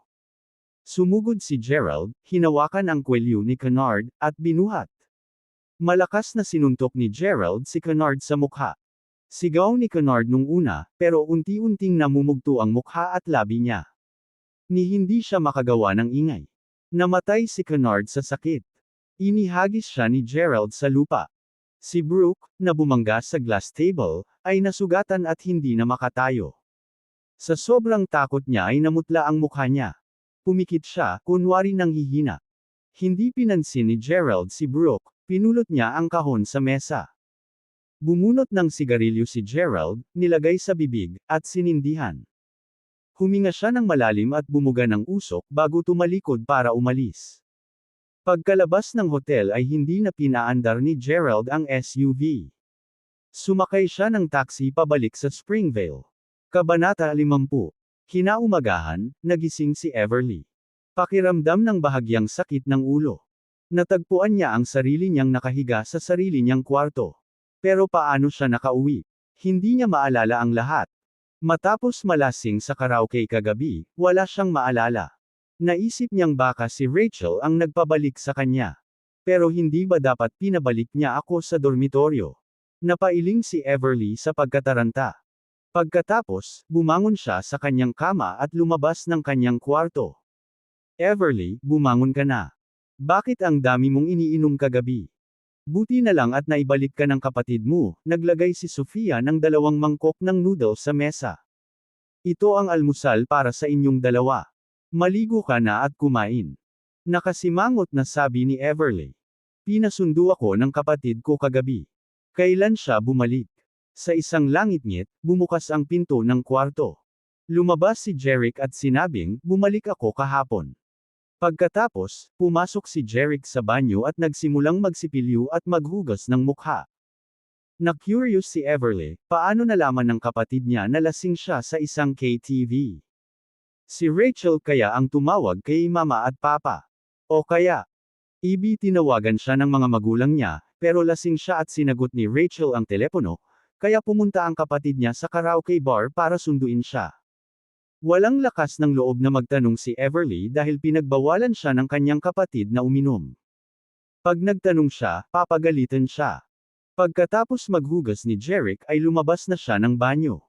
Sumugod si Gerald, hinawakan ang kwelyo ni Kennard, at binuhat. Malakas na sinuntok ni Gerald si Kennard sa mukha. Sigaw ni Kennard nung una, pero unti-unting namumugto ang mukha at labi niya. Ni hindi siya makagawa ng ingay. Namatay si Kennard sa sakit. Inihagis siya ni Gerald sa lupa. Si Brooke, na bumangga sa glass table, ay nasugatan at hindi na makatayo. Sa sobrang takot niya ay namutla ang mukha niya. Pumikit siya, kunwari nang hihina. Hindi pinansin ni Gerald si Brooke, pinulot niya ang kahon sa mesa. Bumunot ng sigarilyo si Gerald, nilagay sa bibig, at sinindihan. Huminga siya ng malalim at bumuga ng usok bago tumalikod para umalis. Pagkalabas ng hotel ay hindi na pinaandar ni Gerald ang SUV. Sumakay siya ng taxi pabalik sa Springvale. Kabanata 50. Kinaumagahan, nagising si Everly. Pakiramdam ng bahagyang sakit ng ulo. Natagpuan niya ang sarili niyang nakahiga sa sarili niyang kwarto. Pero paano siya nakauwi? Hindi niya maalala ang lahat. Matapos malasing sa karaoke kagabi, wala siyang maalala. Naisip niyang baka si Rachel ang nagpabalik sa kanya. Pero hindi ba dapat pinabalik niya ako sa dormitoryo? Napailing si Everly sa pagkataranta. Pagkatapos, bumangon siya sa kanyang kama at lumabas ng kanyang kwarto. Everly, bumangon ka na. Bakit ang dami mong iniinom kagabi? Buti na lang at naibalik ka ng kapatid mo, naglagay si Sofia ng 2 mangkok ng noodles sa mesa. Ito ang almusal para sa inyong dalawa. Maligo ka na at kumain. Nakasimangot na sabi ni Everly. Pinasundo ako ng kapatid ko kagabi. Kailan siya bumalik? Sa isang langit-ngit, bumukas ang pinto ng kwarto. Lumabas si Jeric at sinabing, bumalik ako kahapon. Pagkatapos, pumasok si Jeric sa banyo at nagsimulang magsipilyo at maghugas ng mukha. Na-curious si Everly, paano nalaman ng kapatid niya na lasing siya sa isang KTV? Si Rachel kaya ang tumawag kay mama at papa. O kaya, tinawagan siya ng mga magulang niya, pero lasing siya at sinagot ni Rachel ang telepono, kaya pumunta ang kapatid niya sa karaoke bar para sunduin siya. Walang lakas ng loob na magtanong si Everly dahil pinagbawalan siya ng kanyang kapatid na uminom. Pag nagtanong siya, papagalitan siya. Pagkatapos maghugas ni Jeric ay lumabas na siya ng banyo.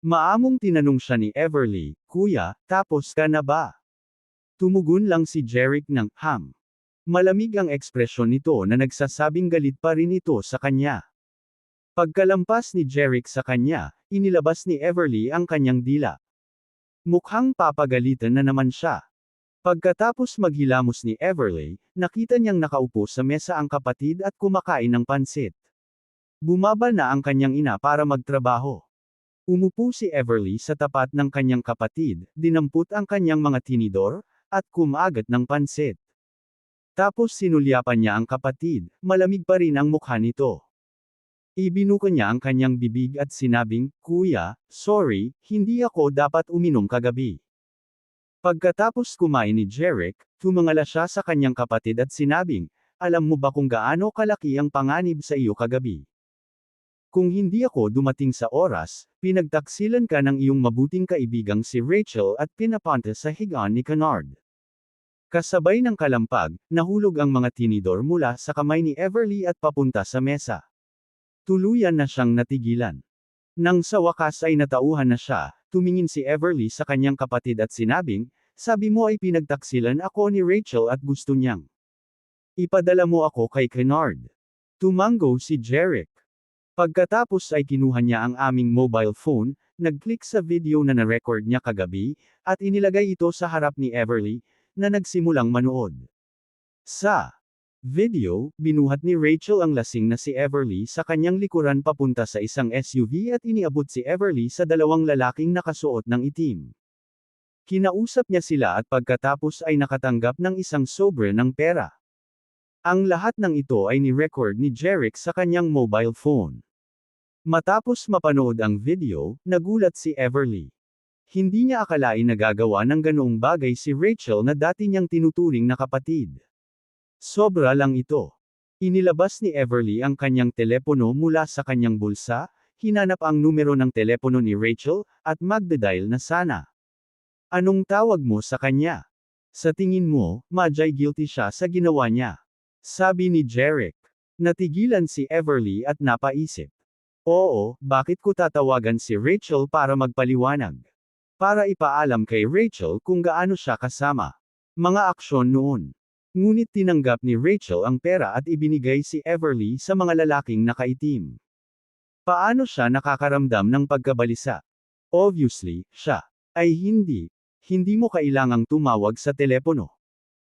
Maamong tinanong siya ni Everly, Kuya, tapos ka na ba? Tumugon lang si Jeric ng, Malamig ang ekspresyon nito na nagsasabing galit pa rin ito sa kanya. Pagkalampas ni Jeric sa kanya, inilabas ni Everly ang kanyang dila. Mukhang papagalitan na naman siya. Pagkatapos maghilamos ni Everly, nakita niyang nakaupo sa mesa ang kapatid at kumakain ng pansit. Bumaba na ang kanyang ina para magtrabaho. Umupo si Everly sa tapat ng kanyang kapatid, dinampot ang kanyang mga tinidor, at kumagat ng pansit. Tapos sinulyapan niya ang kapatid, malamig pa rin ang mukha nito. Ibinuka niya ang kanyang bibig at sinabing, Kuya, sorry, hindi ako dapat uminom kagabi. Pagkatapos kumain ni Jeric, tumangala siya sa kanyang kapatid at sinabing, alam mo ba kung gaano kalaki ang panganib sa iyo kagabi? Kung hindi ako dumating sa oras, pinagtaksilan ka ng iyong mabuting kaibigang si Rachel at pinapunta sa higaan ni Kennard. Kasabay ng kalampag, nahulog ang mga tinidor mula sa kamay ni Everly at papunta sa mesa. Tuluyan na siyang natigilan. Nang sa wakas ay natauhan na siya, tumingin si Everly sa kanyang kapatid at sinabing, sabi mo ay pinagtaksilan ako ni Rachel at gusto niyang ipadala mo ako kay Kennard. Tumango si Jeric. Pagkatapos ay kinuha niya ang aming mobile phone, nag-click sa video na na-record niya kagabi, at inilagay ito sa harap ni Everly, na nagsimulang manood. Sa video, binuhat ni Rachel ang lasing na si Everly sa kanyang likuran papunta sa isang SUV at iniabot si Everly sa 2 lalaking nakasuot ng itim. Kinausap niya sila at pagkatapos ay nakatanggap ng isang sobre ng pera. Ang lahat ng ito ay ni-record ni Jeric sa kanyang mobile phone. Matapos mapanood ang video, nagulat si Everly. Hindi niya akalain na gagawa ng ganoong bagay si Rachel na dati niyang tinuturing na kapatid. Sobra lang ito. Inilabas ni Everly ang kanyang telepono mula sa kanyang bulsa, hinanap ang numero ng telepono ni Rachel, at magdadial na sana. Anong tawag mo sa kanya? Sa tingin mo, madyay guilty siya sa ginawa niya. Sabi ni Jeric. Natigilan si Everly at napaisip. Oo, bakit ko tatawagan si Rachel para magpaliwanag? Para ipaalam kay Rachel kung gaano siya kasama. Mga aksyon noon. Ngunit tinanggap ni Rachel ang pera at ibinigay si Everly sa mga lalaking nakaitim. Paano siya nakakaramdam ng pagkabalisa? Obviously, siya ay hindi. Hindi mo kailangang tumawag sa telepono.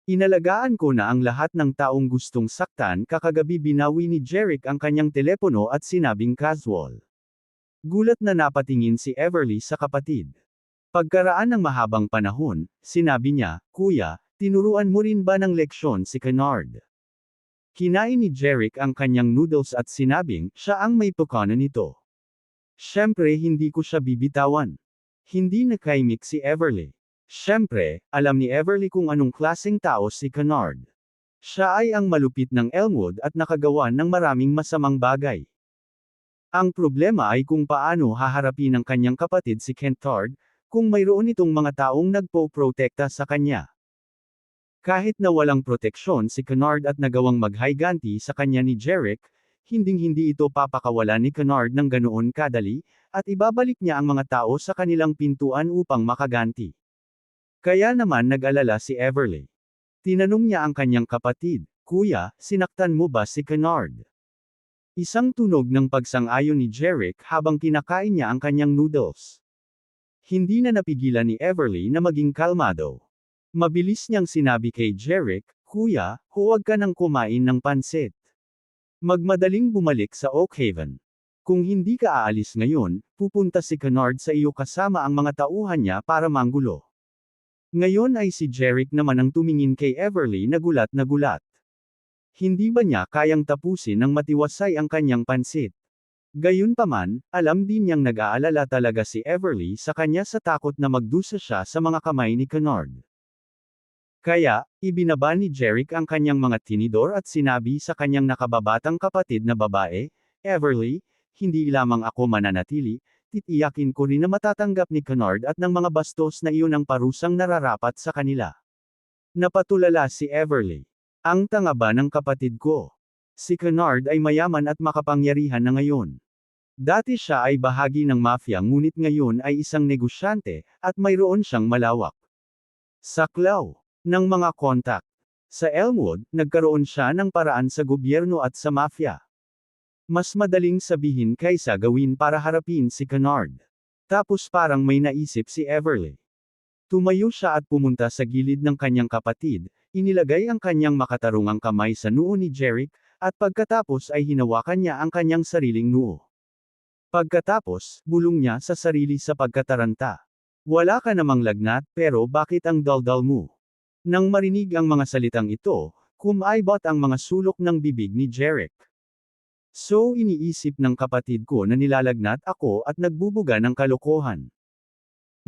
Inalagaan ko na ang lahat ng taong gustong saktan kakagabi binawi ni Jeric ang kanyang telepono at sinabing casual. Gulat na napatingin si Everly sa kapatid. Pagkaraan ng mahabang panahon, sinabi niya, Kuya, tinuruan mo rin ba ng leksyon si Kennard? Kinain ni Jeric ang kanyang noodles at sinabing, siya ang may pukana nito. Siyempre hindi ko siya bibitawan. Hindi nakaimik si Everly. Siyempre, alam ni Everly kung anong klaseng tao si Kennard. Siya ay ang malupit ng Elmwood at nakagawa ng maraming masamang bagay. Ang problema ay kung paano haharapin ng kanyang kapatid si Kennard, kung mayroon itong mga taong nagpo-protekta sa kanya. Kahit na walang proteksyon si Kennard at nagawang maghiganti sa kanya ni Jerick, hinding-hindi ito papakawalan ni Kennard ng ganoon kadali, at ibabalik niya ang mga tao sa kanilang pintuan upang makaganti. Kaya naman nag-alala si Everly. Tinanong niya ang kanyang kapatid, "Kuya, sinaktan mo ba si Kennard?" Isang tunog ng pagsang-ayon ni Jerick habang kinakain niya ang kanyang noodles. Hindi na napigilan ni Everly na maging kalmado. Mabilis niyang sinabi kay Jerick, "Kuya, huwag ka nang kumain ng pansit. Magmadaling bumalik sa Oakhaven. Kung hindi ka aalis ngayon, pupunta si Kennard sa iyo kasama ang mga tauhan niya para manggulo." Ngayon ay si Jerick naman ang tumingin kay Everly na gulat na gulat. Hindi ba niya kayang tapusin ng matiwasay ang kanyang pansit? Gayunpaman, alam din niyang nag-aalala talaga si Everly sa kanya sa takot na magdusa siya sa mga kamay ni Kennard. Kaya, ibinaba ni Jerick ang kanyang mga tinidor at sinabi sa kanyang nakababatang kapatid na babae, "Everly, hindi lamang ako mananatili, titiyakin ko rin na matatanggap ni Kennard at ng mga bastos na iyon ang parusang nararapat sa kanila." Napatulala si Everly. Ang tanga ba ng kapatid ko? Si Kennard ay mayaman at makapangyarihan na ngayon. Dati siya ay bahagi ng mafia ngunit ngayon ay isang negosyante, at mayroon siyang malawak saklaw ng mga kontak. Sa Elmwood, nagkaroon siya ng paraan sa gobyerno at sa mafia. Mas madaling sabihin kaysa gawin para harapin si Kennard. Tapos parang may naisip si Everly. Tumayo siya at pumunta sa gilid ng kanyang kapatid, inilagay ang kanyang makatarungang kamay sa noo ni Jerick, at pagkatapos ay hinawakan niya ang kanyang sariling noo. Pagkatapos, bulong niya sa sarili sa pagkataranta. "Wala ka namang lagnat, pero bakit ang daldal mo?" Nang marinig ang mga salitang ito, kumaibot ang mga sulok ng bibig ni Jerick. So iniisip ng kapatid ko na nilalagnat ako at nagbubuga ng kalokohan.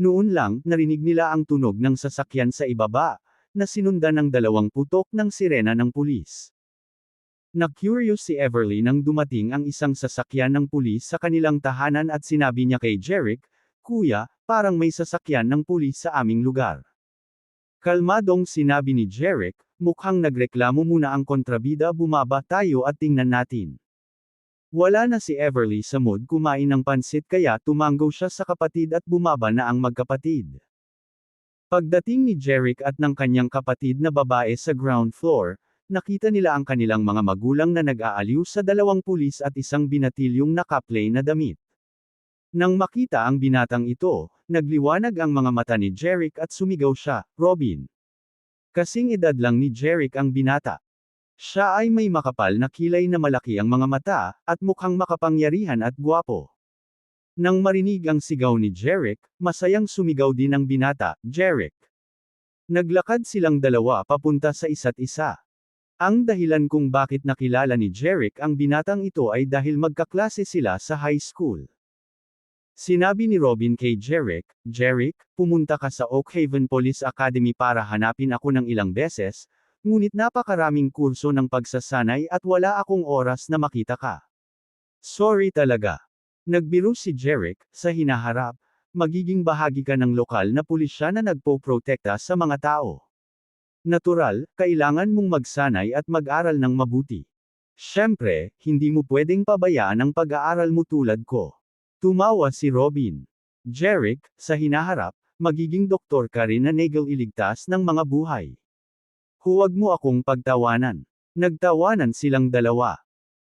Noon lang, narinig nila ang tunog ng sasakyan sa ibaba, na sinundan ng 2 putok ng sirena ng pulis. Na-curious si Everly nang dumating ang isang sasakyan ng pulis sa kanilang tahanan at sinabi niya kay Jerick, "Kuya, parang may sasakyan ng pulis sa aming lugar." Kalmadong sinabi ni Jerick, "Mukhang nagreklamo muna ang kontrabida, bumaba tayo at tingnan natin." Wala na si Everly sa mood kumain ng pansit kaya tumanggo siya sa kapatid at bumaba na ang magkapatid. Pagdating ni Jerick at ng kanyang kapatid na babae sa ground floor, nakita nila ang kanilang mga magulang na nag-aaliw sa 2 pulis at isang binatilyong nakaplay na damit. Nang makita ang binatang ito, nagliwanag ang mga mata ni Jerick at sumigaw siya, "Robin!" Kasing edad lang ni Jerick ang binata. Siya ay may makapal na kilay na malaki ang mga mata, at mukhang makapangyarihan at gwapo. Nang marinig ang sigaw ni Jerick, masayang sumigaw din ang binata, "Jerick!" Naglakad silang dalawa papunta sa isa't isa. Ang dahilan kung bakit nakilala ni Jerick ang binatang ito ay dahil magkaklase sila sa high school. Sinabi ni Robin kay Jerick, "Jerick, pumunta ka sa Oakhaven Police Academy para hanapin ako ng ilang beses, ngunit napakaraming kurso ng pagsasanay at wala akong oras na makita ka." "Sorry talaga." Nagbiro si Jerick, sa hinaharap, magiging bahagi ka ng lokal na pulisya na nagpo-protekta sa mga tao. Natural, kailangan mong magsanay at mag-aral ng mabuti. Siyempre, hindi mo pwedeng pabayaan ang pag-aaral mo tulad ko. Tumawa si Robin. "Jerick, sa hinaharap, magiging doktor ka rin na iligtas ng mga buhay. Huwag mo akong pagtawanan." Nagtawanan silang dalawa.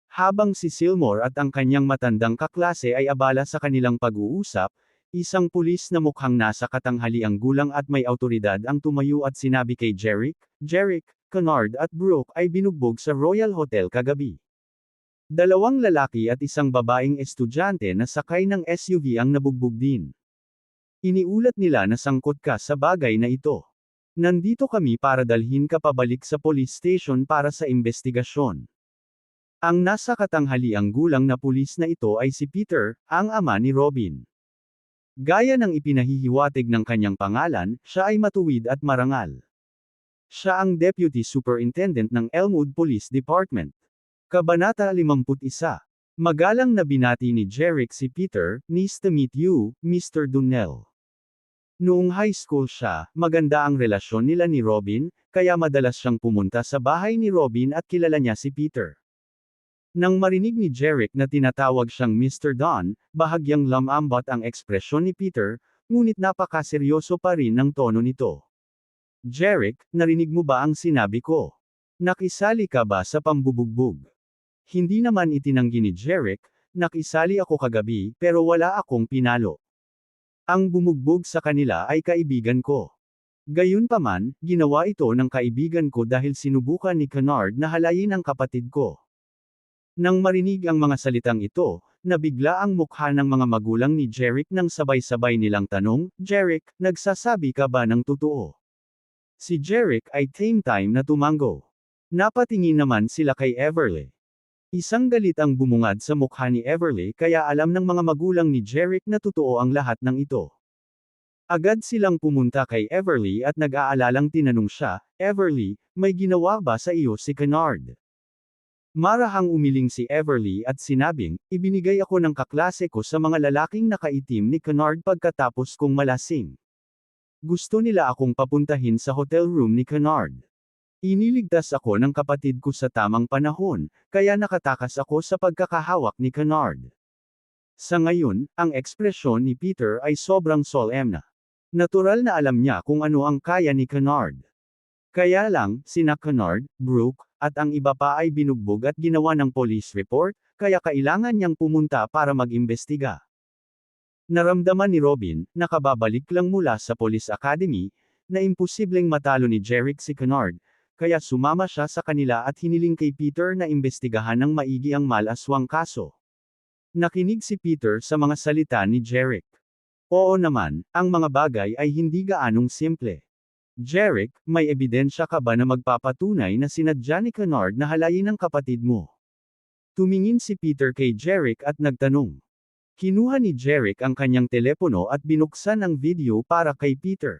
Habang si Seymour at ang kanyang matandang kaklase ay abala sa kanilang pag-uusap, isang pulis na mukhang nasa katanghaliang gulang at may awtoridad ang tumayo at sinabi kay Jerick, "Jerick, Kennard at Brooke ay binugbog sa Royal Hotel kagabi. 2 lalaki at isang babaeng estudyante na sakay ng SUV ang nabugbog din. Iniulat nila na sangkot ka sa bagay na ito. Nandito kami para dalhin ka pabalik sa police station para sa investigasyon." Ang nasa katanghaliang gulang na pulis na ito ay si Peter, ang ama ni Robin. Gaya ng ipinahihiwatig ng kanyang pangalan, siya ay matuwid at marangal. Siya ang Deputy Superintendent ng Elmwood Police Department. Kabanata 51. Magalang na binati ni Jeric si Peter, "Nice to meet you, Mr. Dunnell." Noong high school siya, maganda ang relasyon nila ni Robin, kaya madalas siyang pumunta sa bahay ni Robin at kilala niya si Peter. Nang marinig ni Jeric na tinatawag siyang Mr. Don, bahagyang lumambot ang ekspresyon ni Peter, ngunit napakaseryoso pa rin ang tono nito. "Jeric, narinig mo ba ang sinabi ko? Nakisali ka ba sa pambubugbog?" Hindi naman itinanggi ni Jeric, "Nakisali ako kagabi, pero wala akong pinalo. Ang bumugbog sa kanila ay kaibigan ko. Gayunpaman, ginawa ito ng kaibigan ko dahil sinubukan ni Kennard na halayin ang kapatid ko." Nang marinig ang mga salitang ito, nabigla ang mukha ng mga magulang ni Jeric nang sabay-sabay nilang tanong, "Jeric, nagsasabi ka ba ng totoo?" Si Jeric ay time na tumango. Napatingin naman sila kay Everly. Isang galit ang bumungad sa mukha ni Everly kaya alam ng mga magulang ni Jeric na totoo ang lahat ng ito. Agad silang pumunta kay Everly at nag-aalalang tinanong siya, "Everly, may ginawa ba sa iyo si Kennard?" Marahang umiling si Everly at sinabing, "Ibinigay ako ng kaklase ko sa mga lalaking nakaitim ni Kennard pagkatapos kong malasing. Gusto nila akong papuntahin sa hotel room ni Kennard. Iniligtas ako ng kapatid ko sa tamang panahon, kaya nakatakas ako sa pagkakahawak ni Kennard." Sa ngayon, ang ekspresyon ni Peter ay sobrang solemn na. Natural na alam niya kung ano ang kaya ni Kennard. Kaya lang, sina Kennard, Brooke, at ang iba pa ay binugbog at ginawa ng police report, kaya kailangan niyang pumunta para mag-imbestiga. Naramdaman ni Robin, nakababalik lang mula sa Police Academy, na imposibleng matalo ni Jeric si Kennard, kaya sumama siya sa kanila at hiniling kay Peter na imbestigahan ng maigi ang malaswang kaso. Nakinig si Peter sa mga salita ni Jeric. Oo naman, ang mga bagay ay hindi gaanong simple. "Jeric, may ebidensya ka ba na magpapatunay na sinadya ni Kennard na halayin ang kapatid mo?" Tumingin si Peter kay Jeric at nagtanong. Kinuha ni Jeric ang kanyang telepono at binuksan ang video para kay Peter.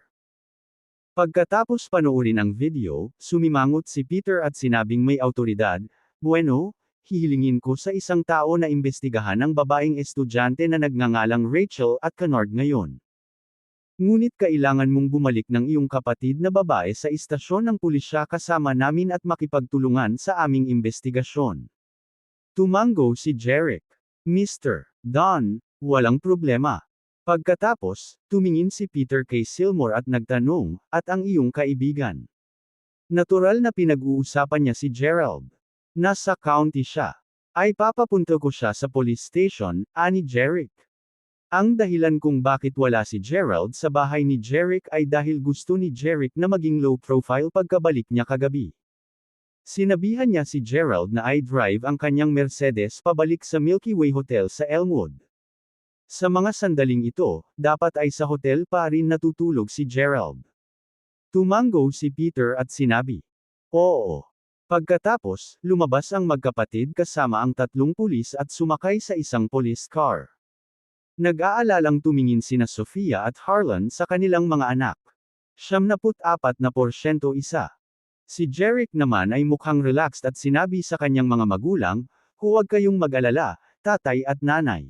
Pagkatapos panoorin ang video, sumimangot si Peter at sinabing may awtoridad, "Bueno, hihilingin ko sa isang tao na imbestigahan ang babaeng estudyante na nagngangalang Rachel at Kennard ngayon. Ngunit kailangan mong bumalik ng iyong kapatid na babae sa istasyon ng pulisya kasama namin at makipagtulungan sa aming imbestigasyon." Tumango si Jeric. "Mr. Don, walang problema." Pagkatapos, tumingin si Peter kay Seymour at nagtanong, "At ang iyong kaibigan?" Natural na pinag-uusapan niya si Gerald. "Nasa county siya. Ay papapunta ko siya sa police station," ani Jeric. Ang dahilan kung bakit wala si Gerald sa bahay ni Jeric ay dahil gusto ni Jeric na maging low profile pagkabalik niya kagabi. Sinabihan niya si Gerald na i-drive ang kanyang Mercedes pabalik sa Milky Way Hotel sa Elmwood. Sa mga sandaling ito, dapat ay sa hotel pa rin natutulog si Gerald. Tumango si Peter at sinabi, "Oo." Pagkatapos, lumabas ang magkapatid kasama ang 3 pulis at sumakay sa isang police car. Nag-aalalang tumingin sina Sofia at Harlan sa kanilang mga anak. 74% isa. Si Jeric naman ay mukhang relaxed at sinabi sa kanyang mga magulang, "Huwag kayong mag-alala, tatay at nanay.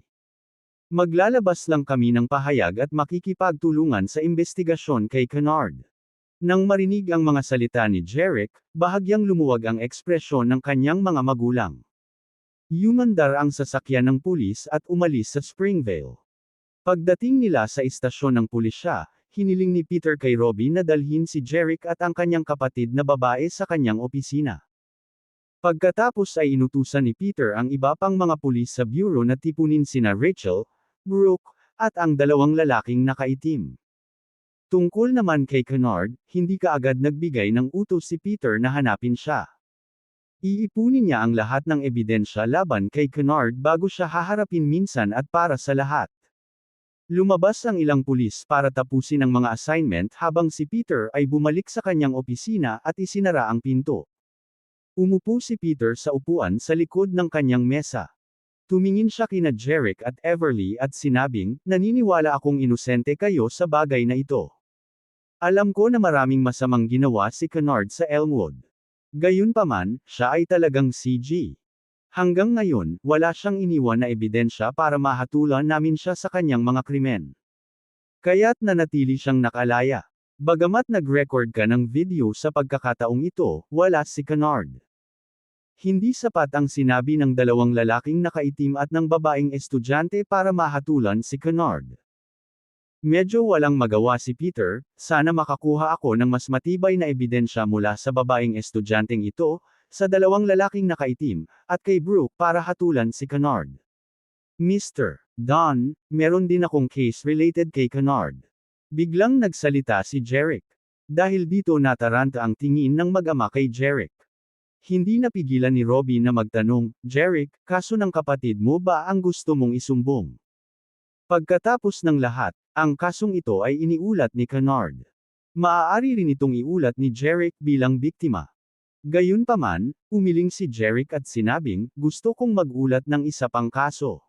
Maglalabas lang kami ng pahayag at makikipagtulungan sa investigasyon kay Kennard." Nang marinig ang mga salita ni Jeric, bahagyang lumuwag ang ekspresyon ng kanyang mga magulang. Yumandar ang sasakyan ng pulis at umalis sa Springvale. Pagdating nila sa istasyon ng pulisya, hiniling ni Peter kay Robin na dalhin si Jeric at ang kanyang kapatid na babae sa kanyang opisina. Pagkatapos ay inutusan ni Peter ang iba pang mga pulis sa bureau na tipunin sina Rachel, Brooke, at ang 2 lalaking nakaitim. Tungkol naman kay Kennard, hindi kaagad nagbigay ng utos si Peter na hanapin siya. Iipunin niya ang lahat ng ebidensya laban kay Kennard bago siya haharapin minsan at para sa lahat. Lumabas ang ilang pulis para tapusin ang mga assignment habang si Peter ay bumalik sa kanyang opisina at isinara ang pinto. Umupo si Peter sa upuan sa likod ng kanyang mesa. Tumingin siya kina Jeric at Everly at sinabing, naniniwala akong inosente kayo sa bagay na ito. Alam ko na maraming masamang ginawa si Kennard sa Elmwood. Gayunpaman, siya ay talagang CG. Hanggang ngayon, wala siyang iniwan na ebidensya para mahatulan namin siya sa kanyang mga krimen. Kaya't nanatili siyang nakalaya. Bagamat nag-record ka ng video sa pagkakataong ito, wala si Kennard. Hindi sapat ang sinabi ng dalawang lalaking nakaitim at ng babaeng estudyante para mahatulan si Kennard. Medyo walang magawa si Peter, sana makakuha ako ng mas matibay na ebidensya mula sa babaeng estudyanteng ito, sa dalawang lalaking nakaitim, at kay Brooke para hatulan si Kennard. Mr. Don, meron din akong case related kay Kennard. Biglang nagsalita si Jeric. Dahil dito nataranta ang tingin ng mag-ama kay Jeric. Hindi napigilan ni Robin na magtanong, Jeric, kaso ng kapatid mo ba ang gusto mong isumbong? Pagkatapos ng lahat, ang kasong ito ay iniulat ni Kennard. Maaari rin itong iulat ni Jeric bilang biktima. Gayunpaman, umiling si Jeric at sinabing, gusto kong magulat ng isa pang kaso.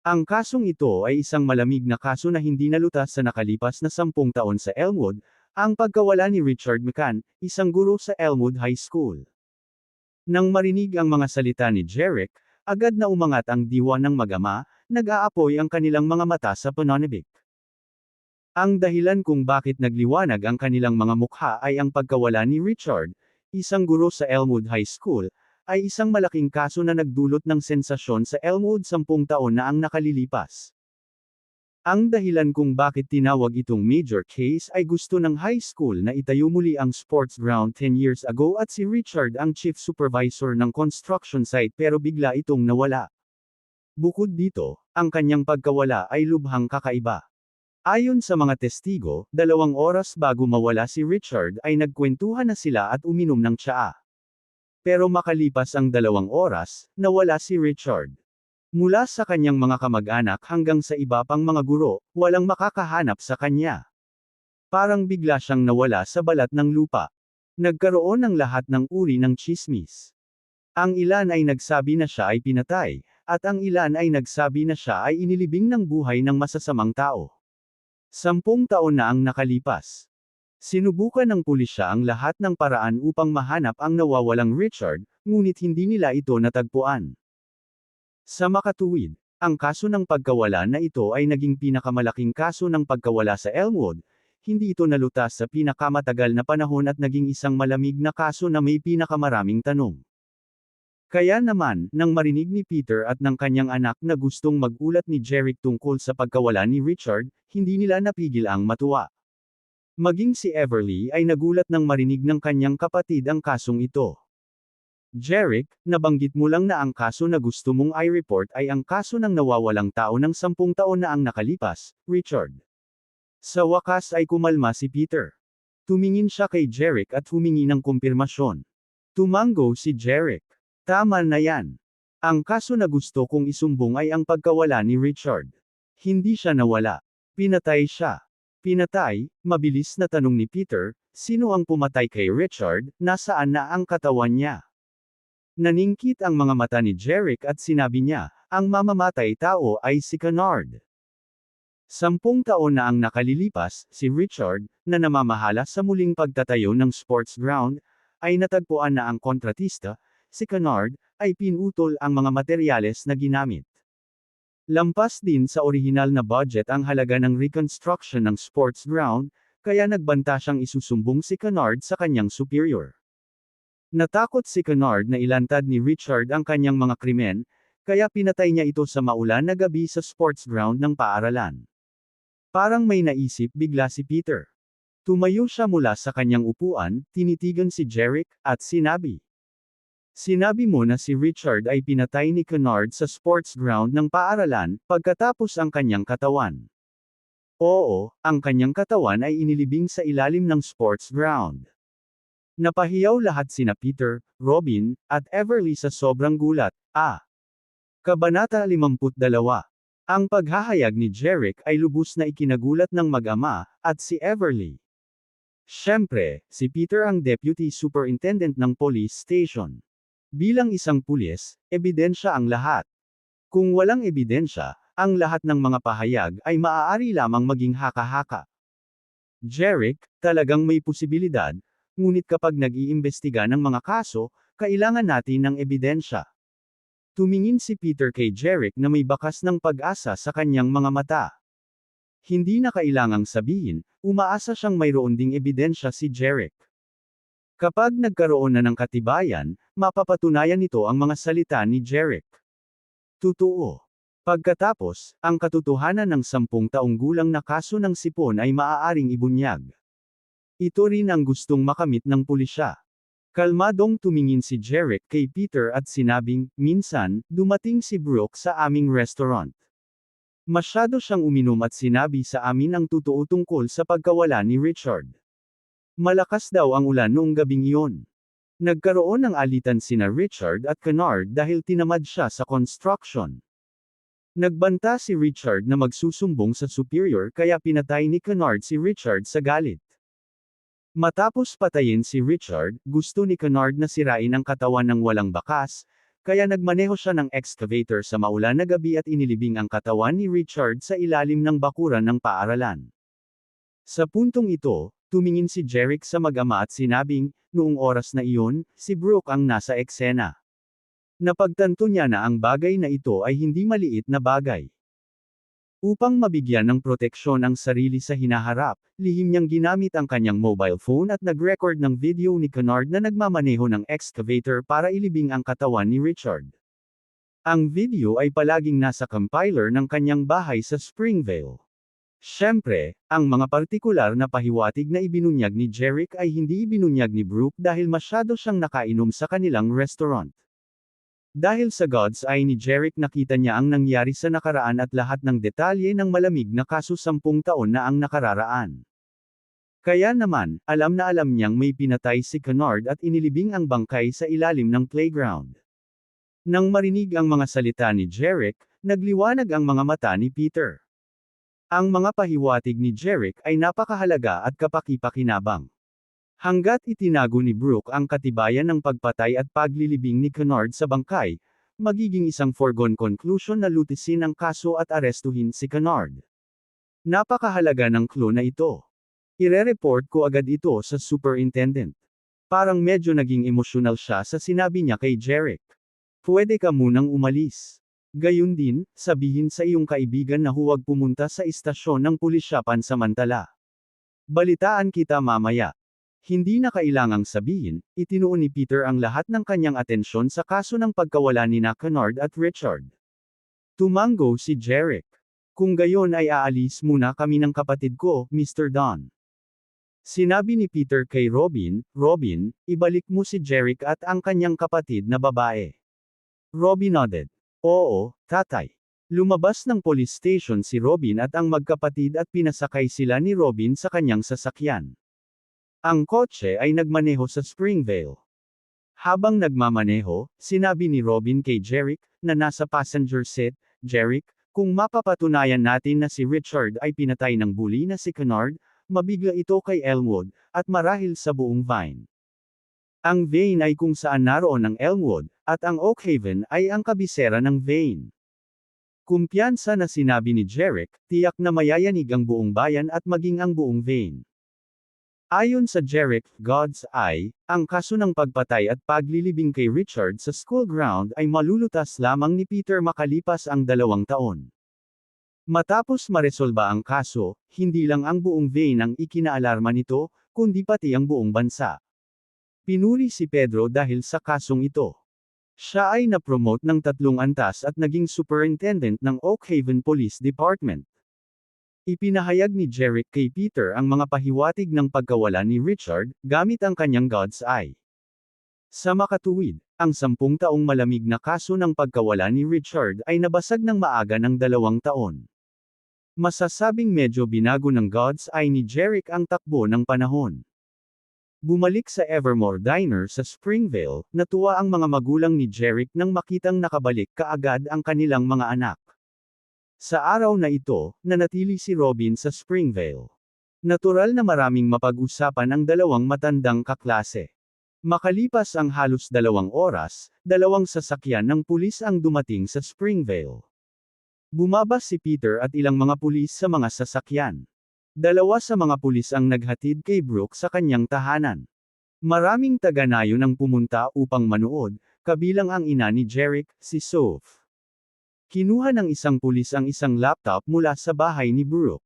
Ang kasong ito ay isang malamig na kaso na hindi nalutas sa nakalipas na 10 taon sa Elmwood, ang pagkawala ni Richard McCann, isang guro sa Elmwood High School. Nang marinig ang mga salita ni Jeric, agad na umangat ang diwa ng mag-ama, nag-aapoy ang kanilang mga mata sa pananabik. Ang dahilan kung bakit nagliwanag ang kanilang mga mukha ay ang pagkawala ni Richard, isang guro sa Elmwood High School, ay isang malaking kaso na nagdulot ng sensasyon sa Elmwood 10 taon na ang nakalilipas. Ang dahilan kung bakit tinawag itong major case ay gusto ng high school na itayo muli ang sports ground 10 years ago at si Richard ang chief supervisor ng construction site pero bigla itong nawala. Bukod dito, ang kanyang pagkawala ay lubhang kakaiba. Ayon sa mga testigo, 2 oras bago mawala si Richard ay nagkwentuhan na sila at uminom ng tsaa. Pero makalipas ang 2 oras, nawala si Richard. Mula sa kanyang mga kamag-anak hanggang sa iba pang mga guro, walang makakahanap sa kanya. Parang bigla siyang nawala sa balat ng lupa. Nagkaroon ng lahat ng uri ng tsismis. Ang ilan ay nagsabi na siya ay pinatay, at ang ilan ay nagsabi na siya ay inilibing ng buhay ng masasamang tao. 10 taon na ang nakalipas. Sinubukan ng pulisya ang lahat ng paraan upang mahanap ang nawawalang Richard, ngunit hindi nila ito natagpuan. Sa makatuwid, ang kaso ng pagkawala na ito ay naging pinakamalaking kaso ng pagkawala sa Elmwood, hindi ito nalutas sa pinakamatagal na panahon at naging isang malamig na kaso na may pinakamaraming tanong. Kaya naman, nang marinig ni Peter at ng kanyang anak na gustong magulat ni Jeric tungkol sa pagkawala ni Richard, hindi nila napigil ang matuwa. Maging si Everly ay nagulat nang marinig ng kanyang kapatid ang kasong ito. Jeric, nabanggit mo lang na ang kaso na gusto mong i-report ay ang kaso ng nawawalang tao ng 10 taon na ang nakalipas, Richard. Sa wakas ay kumalma si Peter. Tumingin siya kay Jeric at humingi ng kumpirmasyon. Tumango si Jeric. Tama na yan. Ang kaso na gusto kong isumbong ay ang pagkawala ni Richard. Hindi siya nawala. Pinatay siya. Pinatay, mabilis na tanong ni Peter, sino ang pumatay kay Richard, nasaan na ang katawan niya? Naningkit ang mga mata ni Jeric at sinabi niya, ang mamamatay tao ay si Kennard. 10 taon na ang nakalilipas, si Richard, na namamahala sa muling pagtatayo ng sports ground, ay natagpuan na ang kontratista, si Kennard, ay pinutol ang mga materyales na ginamit. Lampas din sa orihinal na budget ang halaga ng reconstruction ng sports ground, kaya nagbanta siyang isusumbong si Kennard sa kanyang superior. Natakot si Kennard na ilantad ni Richard ang kanyang mga krimen, kaya pinatay niya ito sa maulan na gabi sa sports ground ng paaralan. Parang may naisip bigla si Peter. Tumayo siya mula sa kanyang upuan, tinitigan si Jeric, at sinabi. Sinabi mo na si Richard ay pinatay ni Kennard sa sports ground ng paaralan, pagkatapos ang kanyang katawan. Oo, ang kanyang katawan ay inilibing sa ilalim ng sports ground. Napahiyaw lahat sina Peter, Robin, at Everly sa sobrang gulat. Kabanata 52. Ang paghahayag ni Jeric ay lubos na ikinagulat ng mag-ama, at si Everly. Siyempre, si Peter ang deputy superintendent ng police station. Bilang isang pulis, ebidensya ang lahat. Kung walang ebidensya, ang lahat ng mga pahayag ay maaari lamang maging haka-haka. Jeric, talagang may posibilidad, ngunit kapag nag-iimbestiga ng mga kaso, kailangan natin ng ebidensya. Tumingin si Peter kay Jeric na may bakas ng pag-asa sa kanyang mga mata. Hindi na kailangang sabihin, umaasa siyang mayroon ding ebidensya si Jeric. Kapag nagkaroon na ng katibayan, mapapatunayan nito ang mga salita ni Jeric. Totoo. Pagkatapos, ang katotohanan ng 10 taong gulang na kaso ng sipon ay maaaring ibunyag. Ito rin ang gustong makamit ng pulisya. Kalmadong tumingin si Jeric kay Peter at sinabing, minsan, dumating si Brooke sa aming restaurant. Masyado siyang uminom at sinabi sa amin ang totoo tungkol sa pagkawala ni Richard. Malakas daw ang ulan noong gabing iyon. Nagkaroon ng alitan sina Richard at Kennard dahil tinamad siya sa construction. Nagbanta si Richard na magsusumbong sa superior kaya pinatay ni Kennard si Richard sa galit. Matapos patayin si Richard, gusto ni Kennard na sirain ang katawan ng walang bakas, kaya nagmaneho siya ng excavator sa maulan na gabi at inilibing ang katawan ni Richard sa ilalim ng bakuran ng paaralan. Sa puntong ito, tumingin si Jeric sa mag-ama at sinabing, noong oras na iyon, si Brooke ang nasa eksena. Napagtanto niya na ang bagay na ito ay hindi maliit na bagay. Upang mabigyan ng proteksyon ang sarili sa hinaharap, lihim niyang ginamit ang kanyang mobile phone at nag-record ng video ni Kennard na nagmamaneho ng excavator para ilibing ang katawan ni Richard. Ang video ay palaging nasa compiler ng kanyang bahay sa Springvale. Siyempre, ang mga partikular na pahiwatig na ibinunyag ni Jeric ay hindi ibinunyag ni Brooke dahil masyado siyang nakainom sa kanilang restaurant. Dahil sa God's Eye ni Jeric nakita niya ang nangyari sa nakaraan at lahat ng detalye ng malamig na kaso 10 taon na ang nakararaan. Kaya naman, alam na alam niyang may pinatay si Kennard at inilibing ang bangkay sa ilalim ng playground. Nang marinig ang mga salita ni Jeric, nagliwanag ang mga mata ni Peter. Ang mga pahiwatig ni Jeric ay napakahalaga at kapaki-pakinabang. Hanggat itinago ni Brooke ang katibayan ng pagpatay at paglilibing ni Kennard sa bangkay, magiging isang foregone conclusion na lutisin ang kaso at arestuhin si Kennard. Napakahalaga ng clue na ito. Ire-report ko agad ito sa superintendent. Parang medyo naging emosyonal siya sa sinabi niya kay Jeric. Pwede ka munang umalis. Gayun din, sabihin sa iyong kaibigan na huwag pumunta sa istasyon ng pulisya pansamantala. Balitaan kita mamaya. Hindi na kailangang sabihin, itinuon ni Peter ang lahat ng kanyang atensyon sa kaso ng pagkawala ni Kennard at Richard. Tumango si Jeric. Kung gayon ay aalis muna kami ng kapatid ko, Mr. Don. Sinabi ni Peter kay Robin, Robin, ibalik mo si Jeric at ang kanyang kapatid na babae. Robin nodded. Oo, tatay. Lumabas ng police station si Robin at ang magkapatid at pinasakay sila ni Robin sa kanyang sasakyan. Ang kotse ay nagmaneho sa Springvale. Habang nagmamaneho, sinabi ni Robin kay Jeric, na nasa passenger seat, Jeric, kung mapapatunayan natin na si Richard ay pinatay ng bully na si Kennard, mabigla ito kay Elmwood, at marahil sa buong Vine. Ang Vine ay kung saan naroon ang Elmwood, at ang Oakhaven ay ang kabisera ng Vine. Kumpiyansa na sinabi ni Jeric, tiyak na mayayanig ang buong bayan at maging ang buong Vine. Ayon sa Jeric, God's Eye, ang kaso ng pagpatay at paglilibing kay Richard sa school ground ay malulutas lamang ni Peter makalipas ang 2 taon. Matapos maresolba ang kaso, hindi lang ang buong Vine ang ikinaalarma nito, kundi pati ang buong bansa. Pinuri si Pedro dahil sa kasong ito. Siya ay na-promote ng 3 antas at naging superintendent ng Oakhaven Police Department. Ipinahayag ni Jeric kay Peter ang mga pahiwatig ng pagkawala ni Richard, gamit ang kanyang God's Eye. Sa makatuwid, ang 10 taong malamig na kaso ng pagkawala ni Richard ay nabasag ng maaga ng 2 taon. Masasabing medyo binago ng God's Eye ni Jeric ang takbo ng panahon. Bumalik sa Evermore Diner sa Springvale, natuwa ang mga magulang ni Jeric nang makitang nakabalik kaagad ang kanilang mga anak. Sa araw na ito, nanatili si Robin sa Springvale. Natural na maraming mapag-usapan ang 2 matandang kaklase. Makalipas ang halos 2 oras, 2 sasakyan ng pulis ang dumating sa Springvale. Bumaba si Peter at ilang mga pulis sa mga sasakyan. 2 sa mga pulis ang naghatid kay Brooke sa kanyang tahanan. Maraming taga-nayon ang pumunta upang manood, kabilang ang ina ni Jerick, si Soph. Kinuha ng isang pulis ang isang laptop mula sa bahay ni Brooke.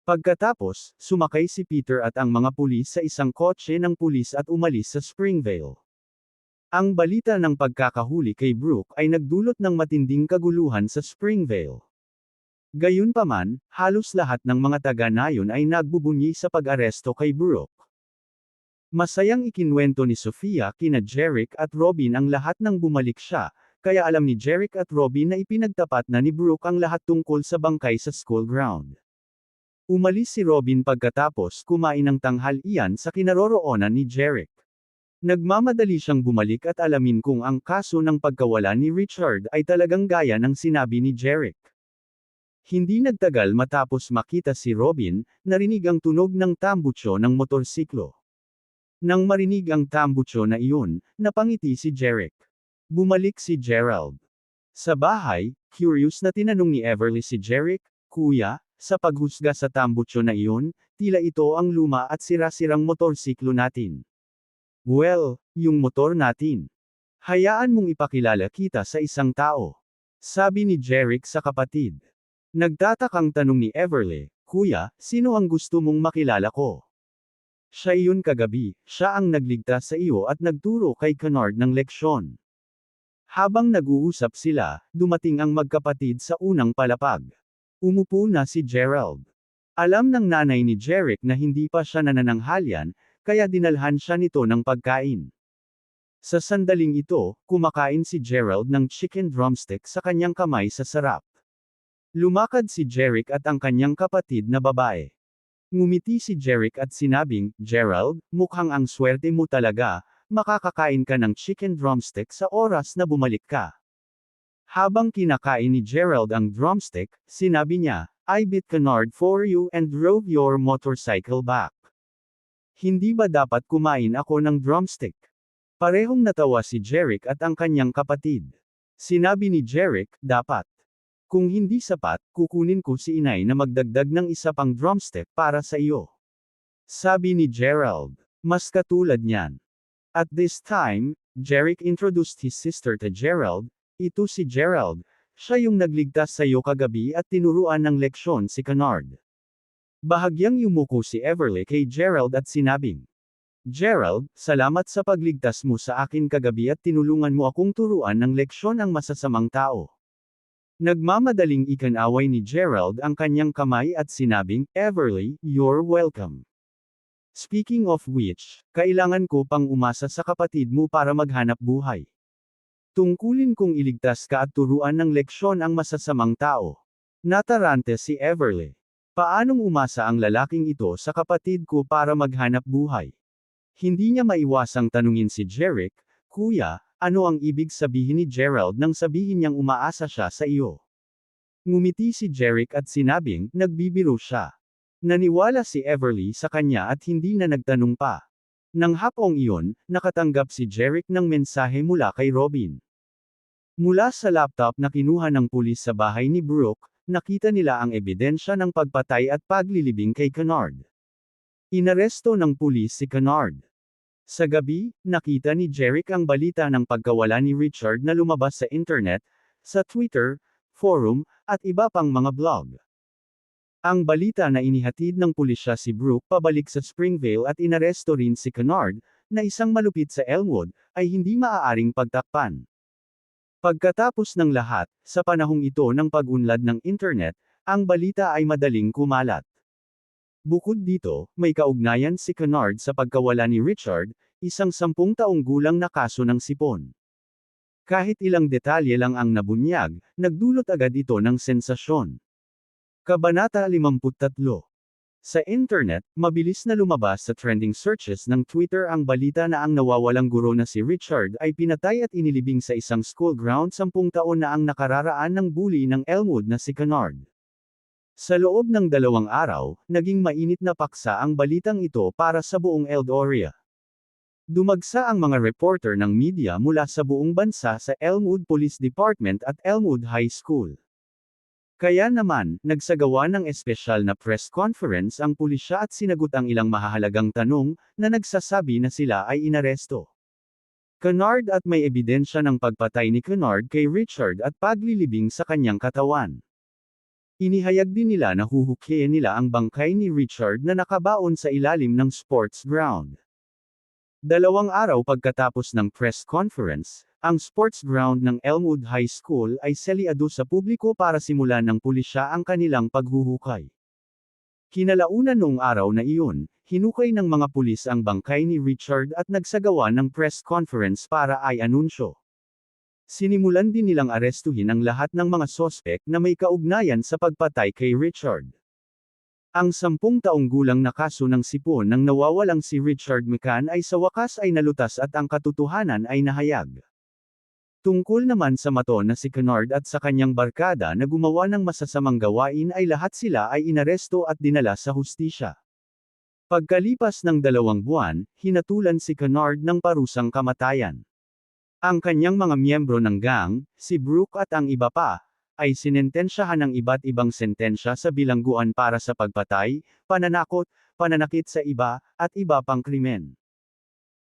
Pagkatapos, sumakay si Peter at ang mga pulis sa isang kotse ng pulis at umalis sa Springvale. Ang balita ng pagkakahuli kay Brooke ay nagdulot ng matinding kaguluhan sa Springvale. Gayunpaman, halos lahat ng mga taga-nayon ay nagbubunyi sa pag-aresto kay Brooke. Masayang ikinwento ni Sofia kina Jerick at Robin ang lahat ng bumalik siya, kaya alam ni Jerick at Robin na ipinagtapat na ni Brooke ang lahat tungkol sa bangkay sa school ground. Umalis si Robin pagkatapos kumain ng tanghalian sa kinaroroonan ni Jerick. Nagmamadali siyang bumalik at alamin kung ang kaso ng pagkawala ni Richard ay talagang gaya ng sinabi ni Jerick. Hindi nagtagal matapos makita si Robin, narinig ang tunog ng tambucho ng motorsiklo. Nang marinig ang tambucho na iyon, napangiti si Jerick. Bumalik si Gerald. Sa bahay, curious na tinanong ni Everly si Jerick, "Kuya, sa paghusga sa tambucho na iyon, tila ito ang luma at sira-sirang motorsiklo natin." "Well, yung motor natin. Hayaan mong ipakilala kita sa isang tao," sabi ni Jerick sa kapatid. Nagtatakang tanong ni Everly, "Kuya, sino ang gusto mong makilala ko?" "Siya iyon kagabi, siya ang nagligtas sa iyo at nagturo kay Kennard ng leksyon." Habang nag-uusap sila, dumating ang magkapatid sa unang palapag. Umupo na si Gerald. Alam ng nanay ni Jerick na hindi pa siya nanananghalian, kaya dinalhan siya nito ng pagkain. Sa sandaling ito, kumakain si Gerald ng chicken drumstick sa kanyang kamay sa sarap. Lumakad si Jerick at ang kanyang kapatid na babae. Ngumiti si Jerick at sinabing, "Gerald, mukhang ang swerte mo talaga, makakakain ka ng chicken drumstick sa oras na bumalik ka." Habang kinakain ni Gerald ang drumstick, sinabi niya, "I beat Kennard for you and drove your motorcycle back. Hindi ba dapat kumain ako ng drumstick?" Parehong natawa si Jerick at ang kanyang kapatid. Sinabi ni Jerick, "Dapat. Kung hindi sapat, kukunin ko si inay na magdagdag ng isa pang drumstick para sa iyo." Sabi ni Gerald. Mas katulad niyan. At this time, Jerick introduced his sister to Gerald. "Ito si Gerald. Siya yung nagligtas sa iyo kagabi at tinuruan ng leksyon si Kennard." Bahagyang yumuko si Everly kay Gerald at sinabing, "Gerald, salamat sa pagligtas mo sa akin kagabi at tinulungan mo akong turuan ng leksyon ang masasamang tao." Nagmamadaling ikinaway ni Gerald ang kanyang kamay at sinabing, "Everly, you're welcome. Speaking of which, kailangan ko pang umasa sa kapatid mo para maghanap buhay. Tungkulin kong iligtas ka at turuan ng leksyon ang masasamang tao." Natarante si Everly. Paanong umasa ang lalaking ito sa kapatid ko para maghanap buhay? Hindi niya maiwasang tanungin si Jerick, "Kuya, ano ang ibig sabihin ni Gerald nang sabihin niyang umaasa siya sa iyo?" Ngumiti si Jerick at sinabing, nagbibiro siya. Naniwala si Everly sa kanya at hindi na nagtanong pa. Nang hapong iyon, nakatanggap si Jerick ng mensahe mula kay Robin. Mula sa laptop na kinuha ng pulis sa bahay ni Brooke, nakita nila ang ebidensya ng pagpatay at paglilibing kay Kennard. Inaresto ng pulis si Kennard. Sa gabi, nakita ni Jerick ang balita ng pagkawala ni Richard na lumabas sa internet, sa Twitter, forum, at iba pang mga blog. Ang balita na inihatid ng pulisya si Brooke pabalik sa Springvale at inaresto rin si Kennard, na isang malupit sa Elmwood, ay hindi maaaring pagtakpan. Pagkatapos ng lahat, sa panahong ito ng pag-unlad ng internet, ang balita ay madaling kumalat. Bukod dito, may kaugnayan si Kennard sa pagkawala ni Richard, isang 10 taong gulang na kaso ng sipon. Kahit ilang detalye lang ang nabunyag, nagdulot agad ito ng sensasyon. Kabanata 53. Sa internet, mabilis na lumabas sa trending searches ng Twitter ang balita na ang nawawalang guro na si Richard ay pinatay at inilibing sa isang school ground 10 taon na ang nakararaan ng bully ng Elmwood na si Kennard. Sa loob ng 2 araw, naging mainit na paksa ang balitang ito para sa buong Eldoria. Dumagsa ang mga reporter ng media mula sa buong bansa sa Elmwood Police Department at Elmwood High School. Kaya naman, nagsagawa ng espesyal na press conference ang pulisya at sinagot ang ilang mahahalagang tanong, na nagsasabi na sila ay inaresto. Kennard at may ebidensya ng pagpatay ni Kennard kay Richard at paglilibing sa kanyang katawan. Inihayag din nila na huhukihin nila ang bangkay ni Richard na nakabaon sa ilalim ng sports ground. 2 araw pagkatapos ng press conference, ang sports ground ng Elmwood High School ay selyado sa publiko para simulan ng pulisya ang kanilang paghuhukay. Kinalaunan noong araw na iyon, hinukay ng mga pulis ang bangkay ni Richard at nagsagawa ng press conference para ay anunsyo. Sinimulan din nilang arestuhin ang lahat ng mga sospek na may kaugnayan sa pagpatay kay Richard. Ang 10 taong gulang na kaso ng sipon ng nawawalang si Richard McCann ay sa wakas ay nalutas at ang katotohanan ay nahayag. Tungkol naman sa maton na si Kennard at sa kanyang barkada na gumawa ng masasamang gawain ay lahat sila ay inaresto at dinala sa hustisya. Pagkalipas ng 2 buwan, hinatulan si Kennard ng parusang kamatayan. Ang kanyang mga miyembro ng gang, si Brooke at ang iba pa, ay sinentensyahan ng iba't ibang sentensya sa bilangguan para sa pagpatay, pananakot, pananakit sa iba, at iba pang krimen.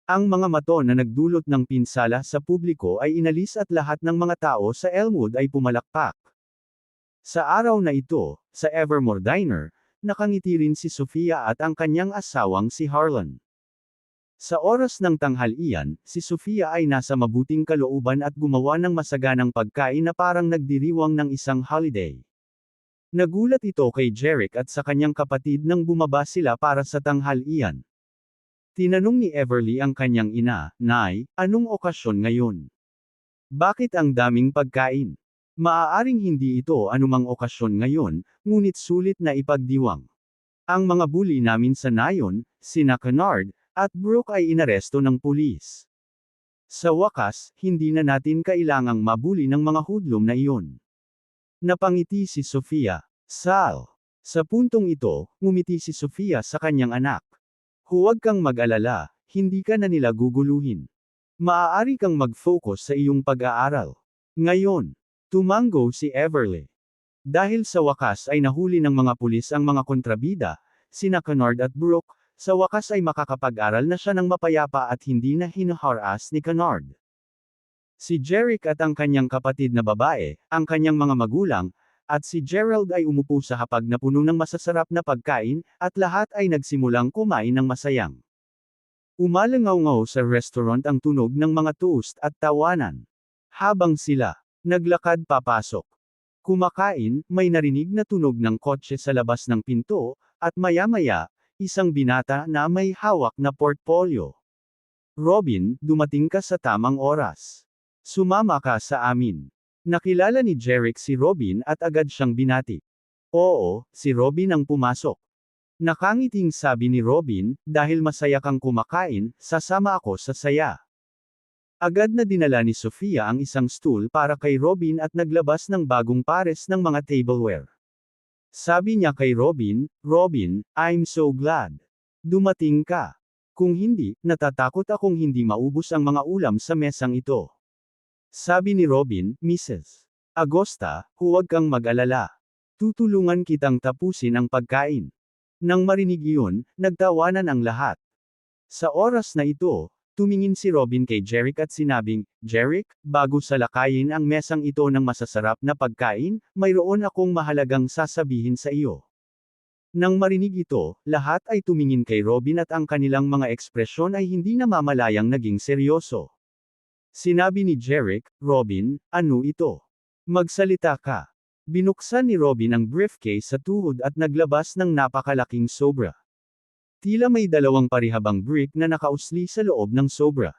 Ang mga maton na nagdulot ng pinsala sa publiko ay inalis at lahat ng mga tao sa Elmwood ay pumalakpak. Sa araw na ito, sa Evermore Diner, nakangiti rin si Sofia at ang kanyang asawang si Harlan. Sa oras ng tanghalian, si Sofia ay nasa mabuting kalooban at gumawa ng masaganang pagkain na parang nagdiriwang ng isang holiday. Nagulat ito kay Jeric at sa kanyang kapatid nang bumaba sila para sa tanghalian. Tinanong ni Everly ang kanyang ina, "Nay, anong okasyon ngayon? Bakit ang daming pagkain? Maaaring hindi ito anumang okasyon ngayon, ngunit sulit na ipagdiwang. Ang mga bully namin sa nayon, sina Kennard, at Brooke ay inaresto ng pulis. Sa wakas, hindi na natin kailangang mabuli ng mga hudlom na iyon." Napangiti si Sofia. Sal. Sa puntong ito, ngumiti si Sofia sa kanyang anak. "Huwag kang mag-alala, hindi ka na nila guguluhin. Maaari kang mag-focus sa iyong pag-aaral. Ngayon." Tumango si Everly. Dahil sa wakas ay nahuli ng mga pulis ang mga kontrabida, sina Kennard at Brooke, sa wakas ay makakapag-aral na siya ng mapayapa at hindi na hinaharas ni Kennard. Si Jeric at ang kanyang kapatid na babae, ang kanyang mga magulang, at si Gerald ay umupo sa hapag na puno ng masasarap na pagkain, at lahat ay nagsimulang kumain ng masayang. Umalangaw-ngaw sa restaurant ang tunog ng mga toast at tawanan. Habang sila naglakad papasok, kumakain, may narinig na tunog ng kotse sa labas ng pinto, at maya-maya, isang binata na may hawak na portfolio. "Robin, dumating ka sa tamang oras. Sumama ka sa amin." Nakilala ni Jeric si Robin at agad siyang binati. "Oo, si Robin ang pumasok." Nakangiting sabi ni Robin, "Dahil masaya kang kumakain, sasama ako sa saya." Agad na dinala ni Sofia ang isang stool para kay Robin at naglabas ng bagong pares ng mga tableware. Sabi niya kay Robin, "Robin, I'm so glad. Dumating ka. Kung hindi, natatakot akong hindi maubos ang mga ulam sa mesang ito." Sabi ni Robin, "Mrs. Agosta, huwag kang mag-alala. Tutulungan kitang tapusin ang pagkain." Nang marinig iyon, nagtawanan ang lahat. Sa oras na ito, tumingin si Robin kay Jeric at sinabing, "Jeric, bago salakayin ang mesang ito ng masasarap na pagkain, mayroon akong mahalagang sasabihin sa iyo." Nang marinig ito, lahat ay tumingin kay Robin at ang kanilang mga ekspresyon ay hindi namamalayang naging seryoso. Sinabi ni Jeric, "Robin, ano ito? Magsalita ka." Binuksan ni Robin ang briefcase sa tuhod at naglabas ng napakalaking sobra. Tila may 2 parihabang brick na nakausli sa loob ng sobra.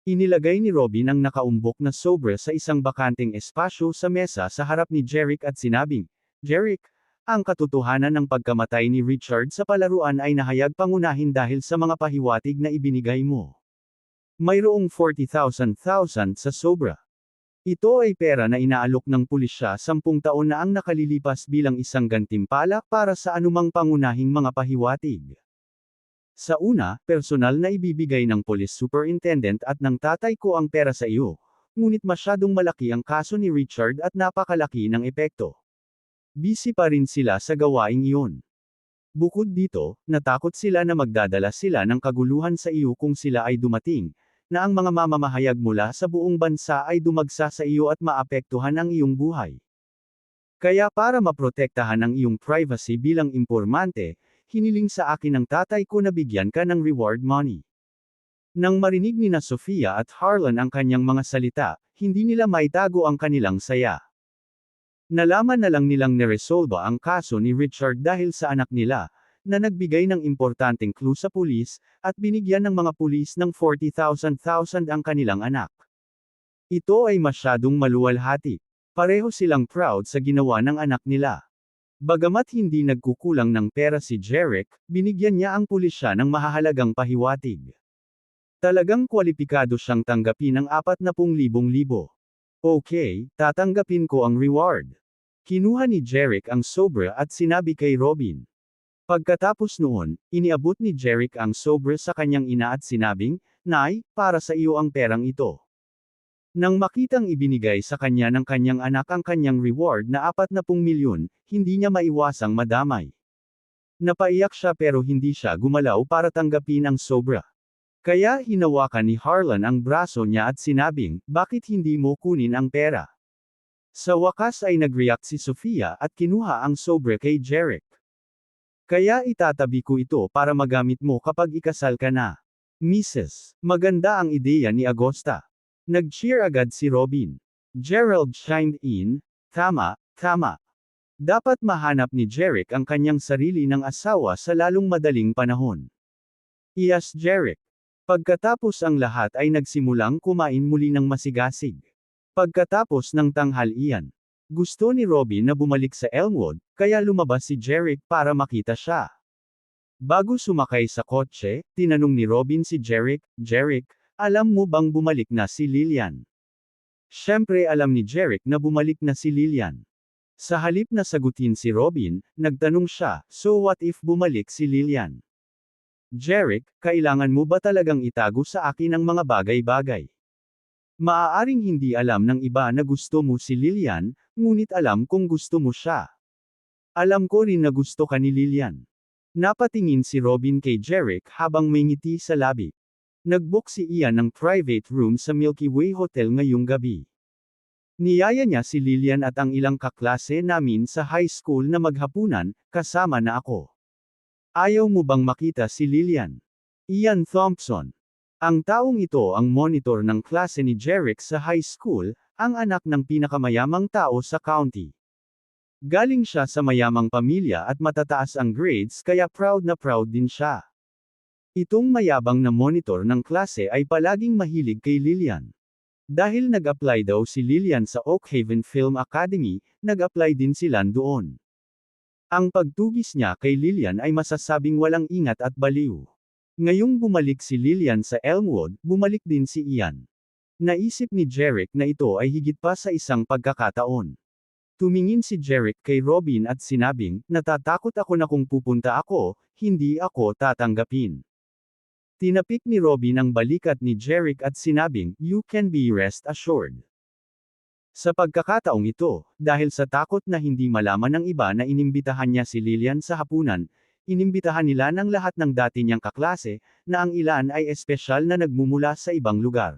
Inilagay ni Robin ang nakaumbok na sobra sa isang bakanteng espasyo sa mesa sa harap ni Jeric at sinabing, "Jeric, ang katotohanan ng pagkamatay ni Richard sa palaruan ay nahayag pangunahin dahil sa mga pahiwatig na ibinigay mo. Mayroong 40,000 sa sobra. Ito ay pera na inaalok ng pulisya 10 taon na ang nakalilipas bilang isang gantimpala para sa anumang pangunahing mga pahiwatig." Sa una, personal na ibibigay ng police superintendent at ng tatay ko ang pera sa iyo. Ngunit masyadong malaki ang kaso ni Richard at napakalaki ng epekto. Busy pa rin sila sa gawaing iyon. Bukod dito, natakot sila na magdadala sila ng kaguluhan sa iyo kung sila ay dumating, na ang mga mamamahayag mula sa buong bansa ay dumagsa sa iyo at maapektuhan ang iyong buhay. Kaya para maprotektahan ang iyong privacy bilang impormante, hiniling sa akin ng tatay ko na bigyan ka ng reward money. Nang marinig ni na Sofia at Harlan ang kanyang mga salita, hindi nila maitago ang kanilang saya. Nalaman na lang nilang niresolba ang kaso ni Richard dahil sa anak nila, na nagbigay ng importanteng clue sa pulis, at binigyan ng mga pulis ng 40,000 ang kanilang anak. Ito ay masyadong maluwalhati. Pareho silang proud sa ginawa ng anak nila. Bagamat hindi nagkukulang ng pera si Jeric, binigyan niya ang pulisya ng mahahalagang pahiwatig. Talagang kwalipikado siyang tanggapin ang 40,000. Okay, tatanggapin ko ang reward. Kinuha ni Jeric ang sobra at sinabi kay Robin. Pagkatapos noon, iniabot ni Jeric ang sobra sa kanyang ina at sinabing, "Nay, para sa iyo ang perang ito." Nang makitang ibinigay sa kanya ng kanyang anak ang kanyang reward na 40 milyon, hindi niya maiwasang madamay. Napaiyak siya pero hindi siya gumalaw para tanggapin ang sobra. Kaya hinawakan ni Harlan ang braso niya at sinabing, "Bakit hindi mo kunin ang pera?" Sa wakas ay nag-react si Sofia at kinuha ang sobra kay Jeric. "Kaya itatabi ko ito para magamit mo kapag ikasal ka na. Mrs. Maganda ang ideya ni Agosta." Nag-cheer agad si Robin. Gerald chimed in, "Tama, tama. Dapat mahanap ni Jeric ang kanyang sarili ng asawa sa lalong madaling panahon." Iyas Jeric. Pagkatapos ang lahat ay nagsimulang kumain muli ng masigasig. Pagkatapos ng tanghalian, gusto ni Robin na bumalik sa Elmwood, kaya lumabas si Jeric para makita siya. Bago sumakay sa kotse, tinanong ni Robin si Jeric, "Jeric, alam mo bang bumalik na si Lillian?" Siyempre alam ni Jeric na bumalik na si Lillian. Sa halip na sagutin si Robin, nagtanong siya, "So what if bumalik si Lillian?" "Jeric, kailangan mo ba talagang itago sa akin ang mga bagay-bagay? Maaaring hindi alam ng iba na gusto mo si Lillian, ngunit alam kong gusto mo siya. Alam ko rin na gusto ka ni Lillian." Napatingin si Robin kay Jeric habang may ngiti sa labi. Nag-book si Ian ng private room sa Milky Way Hotel ngayong gabi. Niyaya niya si Lillian at ang ilang kaklase namin sa high school na maghapunan, kasama na ako. "Ayaw mo bang makita si Lillian?" Ian Thompson. Ang taong ito ang monitor ng klase ni Jeric sa high school, ang anak ng pinakamayamang tao sa county. Galing siya sa mayamang pamilya at matataas ang grades kaya proud na proud din siya. Itong mayabang na monitor ng klase ay palaging mahilig kay Lillian. Dahil nag-apply daw si Lillian sa Oakhaven Film Academy, nag-apply din sila doon. Ang pagtugis niya kay Lillian ay masasabing walang ingat at baliw. Ngayong bumalik si Lillian sa Elmwood, bumalik din si Ian. Naisip ni Jeric na ito ay higit pa sa isang pagkakataon. Tumingin si Jeric kay Robin at sinabing, "Natatakot ako na kung pupunta ako, hindi ako tatanggapin." Tinapik ni Robin ang balikat ni Jeric at sinabing, "You can be rest assured." Sa pagkakataong ito, dahil sa takot na hindi malaman ng iba na inimbitahan niya si Lillian sa hapunan, inimbitahan nila ng lahat ng dati niyang kaklase, na ang ilan ay espesyal na nagmumula sa ibang lugar.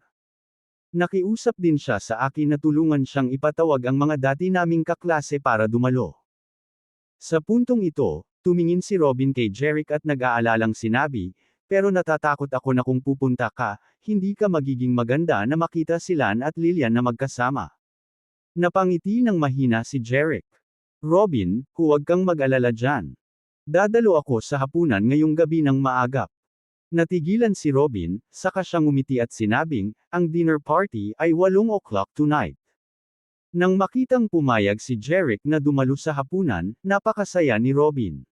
Nakiusap din siya sa akin na tulungan siyang ipatawag ang mga dati naming kaklase para dumalo. Sa puntong ito, tumingin si Robin kay Jeric at nag-aalalang sinabi, "Pero natatakot ako na kung pupunta ka, hindi ka magiging maganda na makita si Lan at Lillian na magkasama." Napangiti ng mahina si Jeric. "Robin, huwag kang mag-alala dyan. Dadalo ako sa hapunan ngayong gabi ng maagap." Natigilan si Robin, saka siyang ngumiti at sinabing, "Ang dinner party ay 8 o'clock tonight." Nang makitang pumayag si Jeric na dumalo sa hapunan, napakasaya ni Robin.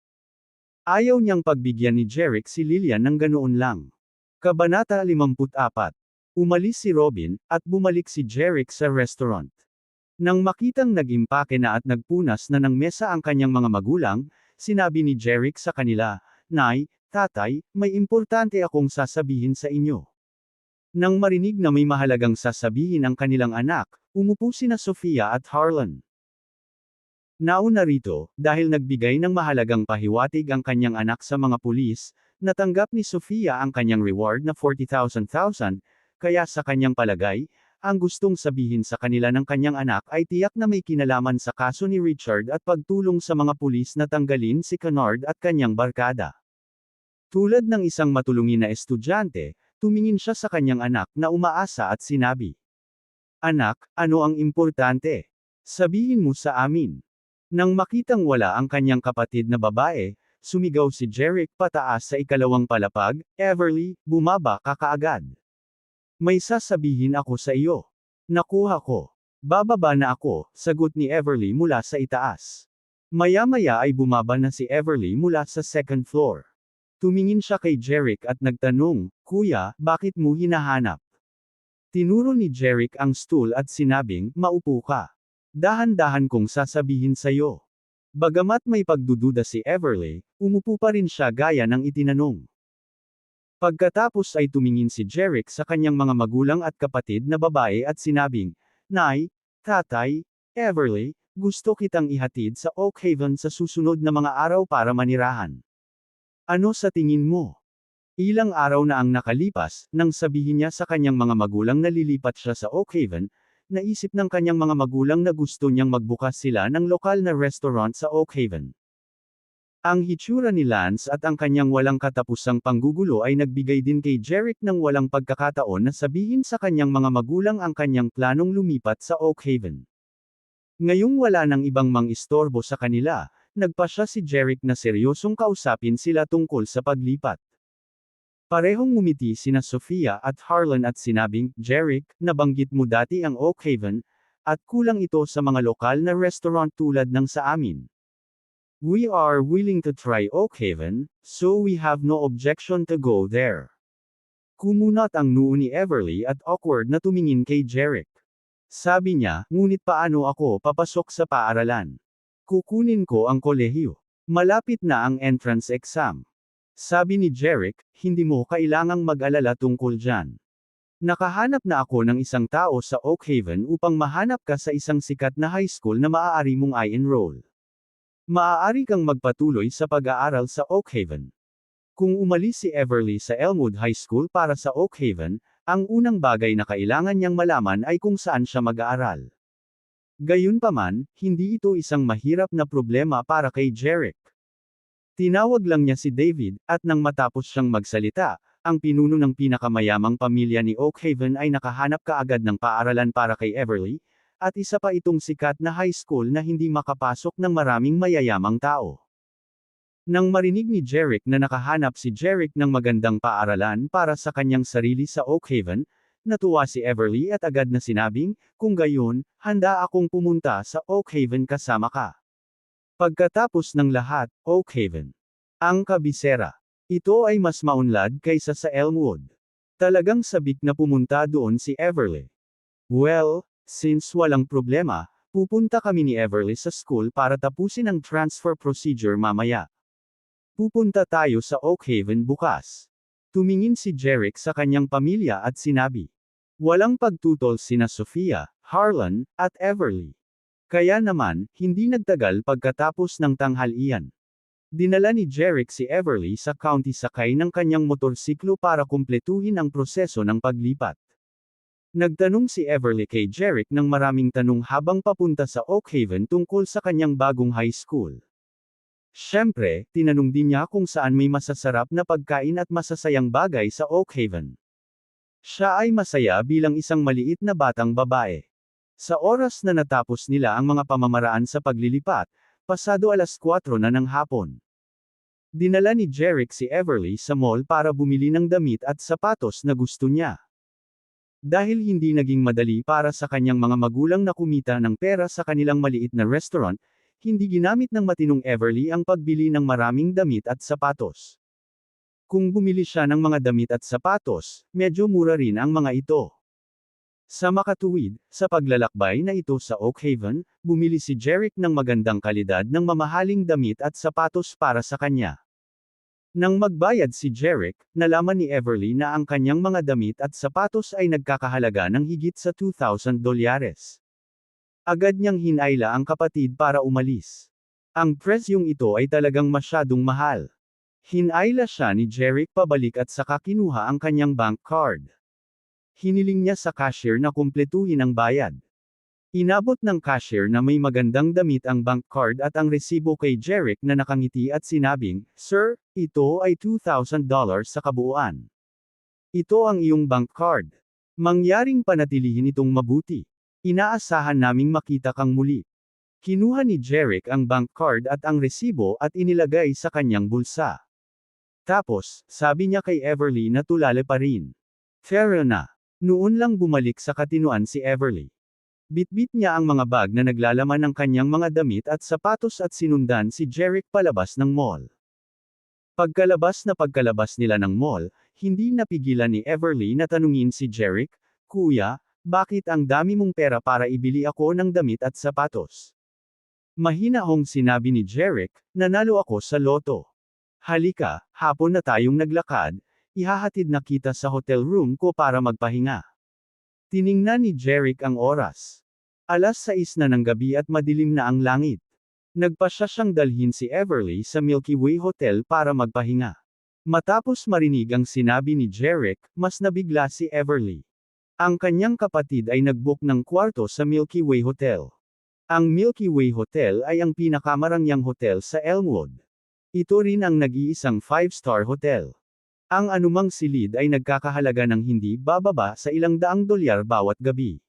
Ayaw niyang pagbigyan ni Jeric si Lillian ng ganoon lang. Kabanata 54. Umalis si Robin, at bumalik si Jeric sa restaurant. Nang makitang nag-impake na at nagpunas na ng mesa ang kanyang mga magulang, sinabi ni Jeric sa kanila, "Nay, tatay, may importante akong sasabihin sa inyo. Nang marinig na may mahalagang sasabihin ang kanilang anak, umupo sina Sofia at Harlan. Nauna rito, dahil nagbigay ng mahalagang pahiwatig ang kanyang anak sa mga pulis, natanggap ni Sofia ang kanyang reward na 40,000, kaya sa kanyang palagay, ang gustong sabihin sa kanila ng kanyang anak ay tiyak na may kinalaman sa kaso ni Richard at pagtulong sa mga pulis na tanggalin si Kennard at kanyang barkada. Tulad ng isang matulungin na estudyante, tumingin siya sa kanyang anak na umaasa at sinabi, "Anak, ano ang importante? Sabihin mo sa amin." Nang makitang wala ang kanyang kapatid na babae, sumigaw si Jeric pataas sa ikalawang palapag, "Everly, bumaba ka kaagad. May sasabihin ako sa iyo." "Nakuha ko. Bababa na ako," sagot ni Everly mula sa itaas. Maya-maya ay bumaba na si Everly mula sa second floor. Tumingin siya kay Jeric at nagtanong, "Kuya, bakit mo hinahanap?" Tinuro ni Jeric ang stool at sinabing, "Maupo ka. Dahan-dahan kong sasabihin sa'yo." Bagamat may pagdududa si Everly, umupo pa rin siya gaya ng itinanong. Pagkatapos ay tumingin si Jeric sa kanyang mga magulang at kapatid na babae at sinabing, "Nay, Tatay, Everly, gusto kitang ihatid sa Oak Haven sa susunod na mga araw para manirahan. Ano sa tingin mo?" Ilang araw na ang nakalipas, nang sabihin niya sa kanyang mga magulang na lilipat siya sa Oak Haven, naisip ng kanyang mga magulang na gusto niyang magbukas sila ng lokal na restaurant sa Oak Haven. Ang hitsura ni Lance at ang kanyang walang katapusang panggugulo ay nagbigay din kay Jeric ng walang pagkakataon na sabihin sa kanyang mga magulang ang kanyang planong lumipat sa Oak Haven. Ngayong wala nang ibang mang-istorbo sa kanila, nagpasya si Jeric na seryosong kausapin sila tungkol sa paglipat. Parehong ngumiti sina Sofia at Harlan at sinabing, "Jeric, nabanggit mo dati ang Oak Haven, at kulang ito sa mga lokal na restaurant tulad ng sa amin. We are willing to try Oak Haven, so we have no objection to go there." Kumunat ang noo ni Everly at awkward na tumingin kay Jeric. Sabi niya, "Ngunit paano ako papasok sa paaralan? Kukunin ko ang kolehiyo. Malapit na ang entrance exam." Sabi ni Jeric, "Hindi mo kailangang mag-alala tungkol dyan. Nakahanap na ako ng isang tao sa Oak Haven upang mahanap ka sa isang sikat na high school na maaari mong i-enroll. Maaari kang magpatuloy sa pag-aaral sa Oak Haven." Kung umalis si Everly sa Elmwood High School para sa Oak Haven, ang unang bagay na kailangan niyang malaman ay kung saan siya mag-aaral. Gayunpaman, hindi ito isang mahirap na problema para kay Jeric. Tinawag lang niya si David, at nang matapos siyang magsalita, ang pinuno ng pinakamayamang pamilya ni Oak Haven ay nakahanap kaagad ng paaralan para kay Everly, at isa pa itong sikat na high school na hindi makapasok ng maraming mayayamang tao. Nang marinig ni Jeric na nakahanap si Jeric ng magandang paaralan para sa kanyang sarili sa Oak Haven, natuwa si Everly at agad na sinabing, "Kung gayon, handa akong pumunta sa Oak Haven kasama ka." Pagkatapos ng lahat, Oak Haven. Ang kabisera. Ito ay mas maunlad kaysa sa Elmwood. Talagang sabik na pumunta doon si Everly. "Well, since walang problema, pupunta kami ni Everly sa school para tapusin ang transfer procedure mamaya. Pupunta tayo sa Oak Haven bukas." Tumingin si Jeric sa kanyang pamilya at sinabi. Walang pagtutol sina Sofia, Harlan, at Everly. Kaya naman, hindi nagtagal pagkatapos ng tanghalian. Dinala ni Jeric si Everly sa county sakay ng kanyang motorsiklo para kumpletuhin ang proseso ng paglipat. Nagtanong si Everly kay Jeric ng maraming tanong habang papunta sa Oak Haven tungkol sa kanyang bagong high school. Siyempre, tinanong din niya kung saan may masasarap na pagkain at masasayang bagay sa Oak Haven. Siya ay masaya bilang isang maliit na batang babae. Sa oras na natapos nila ang mga pamamaraan sa paglilipat, pasado 4:00 na ng hapon. Dinala ni Jeric si Everly sa mall para bumili ng damit at sapatos na gusto niya. Dahil hindi naging madali para sa kanyang mga magulang na kumita ng pera sa kanilang maliit na restaurant, hindi ginamit ng matinong Everly ang pagbili ng maraming damit at sapatos. Kung bumili siya ng mga damit at sapatos, medyo mura rin ang mga ito. Sa makatuwid, sa paglalakbay na ito sa Oak Haven, bumili si Jeric ng magandang kalidad ng mamahaling damit at sapatos para sa kanya. Nang magbayad si Jeric, nalaman ni Everly na ang kanyang mga damit at sapatos ay nagkakahalaga ng higit sa $2,000. Agad niyang hinayla ang kapatid para umalis. Ang presyong ito ay talagang masyadong mahal. Hinayla siya ni Jeric pabalik at saka kinuha ang kanyang bank card. Hiniling niya sa cashier na kumpletuhin ang bayad. Inabot ng cashier na may magandang damit ang bank card at ang resibo kay Jeric na nakangiti at sinabing, "Sir, ito ay $2,000 sa kabuuan. Ito ang iyong bank card. Mangyaring panatilihin itong mabuti. Inaasahan naming makita kang muli." Kinuha ni Jeric ang bank card at ang resibo at inilagay sa kanyang bulsa. Tapos, sabi niya kay Everly na tulale pa rin. Fair na. Noon lang bumalik sa katinuan si Everly. Bitbit niya ang mga bag na naglalaman ng kanyang mga damit at sapatos at sinundan si Jeric palabas ng mall. Pagkalabas nila ng mall, hindi napigilan ni Everly na tanungin si Jeric, "Kuya, bakit ang dami mong pera para ibili ako ng damit at sapatos?" Mahinahong sinabi ni Jeric, "Nanalo ako sa loto. Halika, hapon na tayong naglakad, ihahatid na kita sa hotel room ko para magpahinga." Tiningnan ni Jeric ang oras. 6:00 na ng gabi at madilim na ang langit. Nagpasya siyang dalhin si Everly sa Milky Way Hotel para magpahinga. Matapos marinig ang sinabi ni Jeric, mas nabigla si Everly. Ang kanyang kapatid ay nag-book ng kwarto sa Milky Way Hotel. Ang Milky Way Hotel ay ang pinakamarangyang hotel sa Elmwood. Ito rin ang nag-iisang 5-star hotel. Ang anumang silid ay nagkakahalaga ng hindi bababa sa $100 bawat gabi.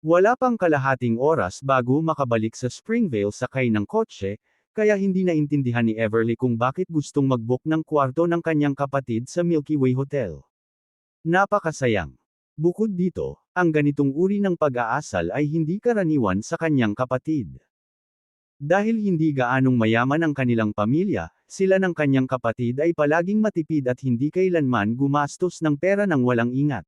Wala pang kalahating oras bago makabalik sa Springvale sakay ng kotse, kaya hindi naintindihan ni Everly kung bakit gustong mag-book ng kwarto ng kanyang kapatid sa Milky Way Hotel. Napakasayang. Bukod dito, ang ganitong uri ng pag-aasal ay hindi karaniwan sa kanyang kapatid. Dahil hindi gaanong mayaman ang kanilang pamilya, sila ng kanyang kapatid ay palaging matipid at hindi kailanman gumastos ng pera ng walang ingat.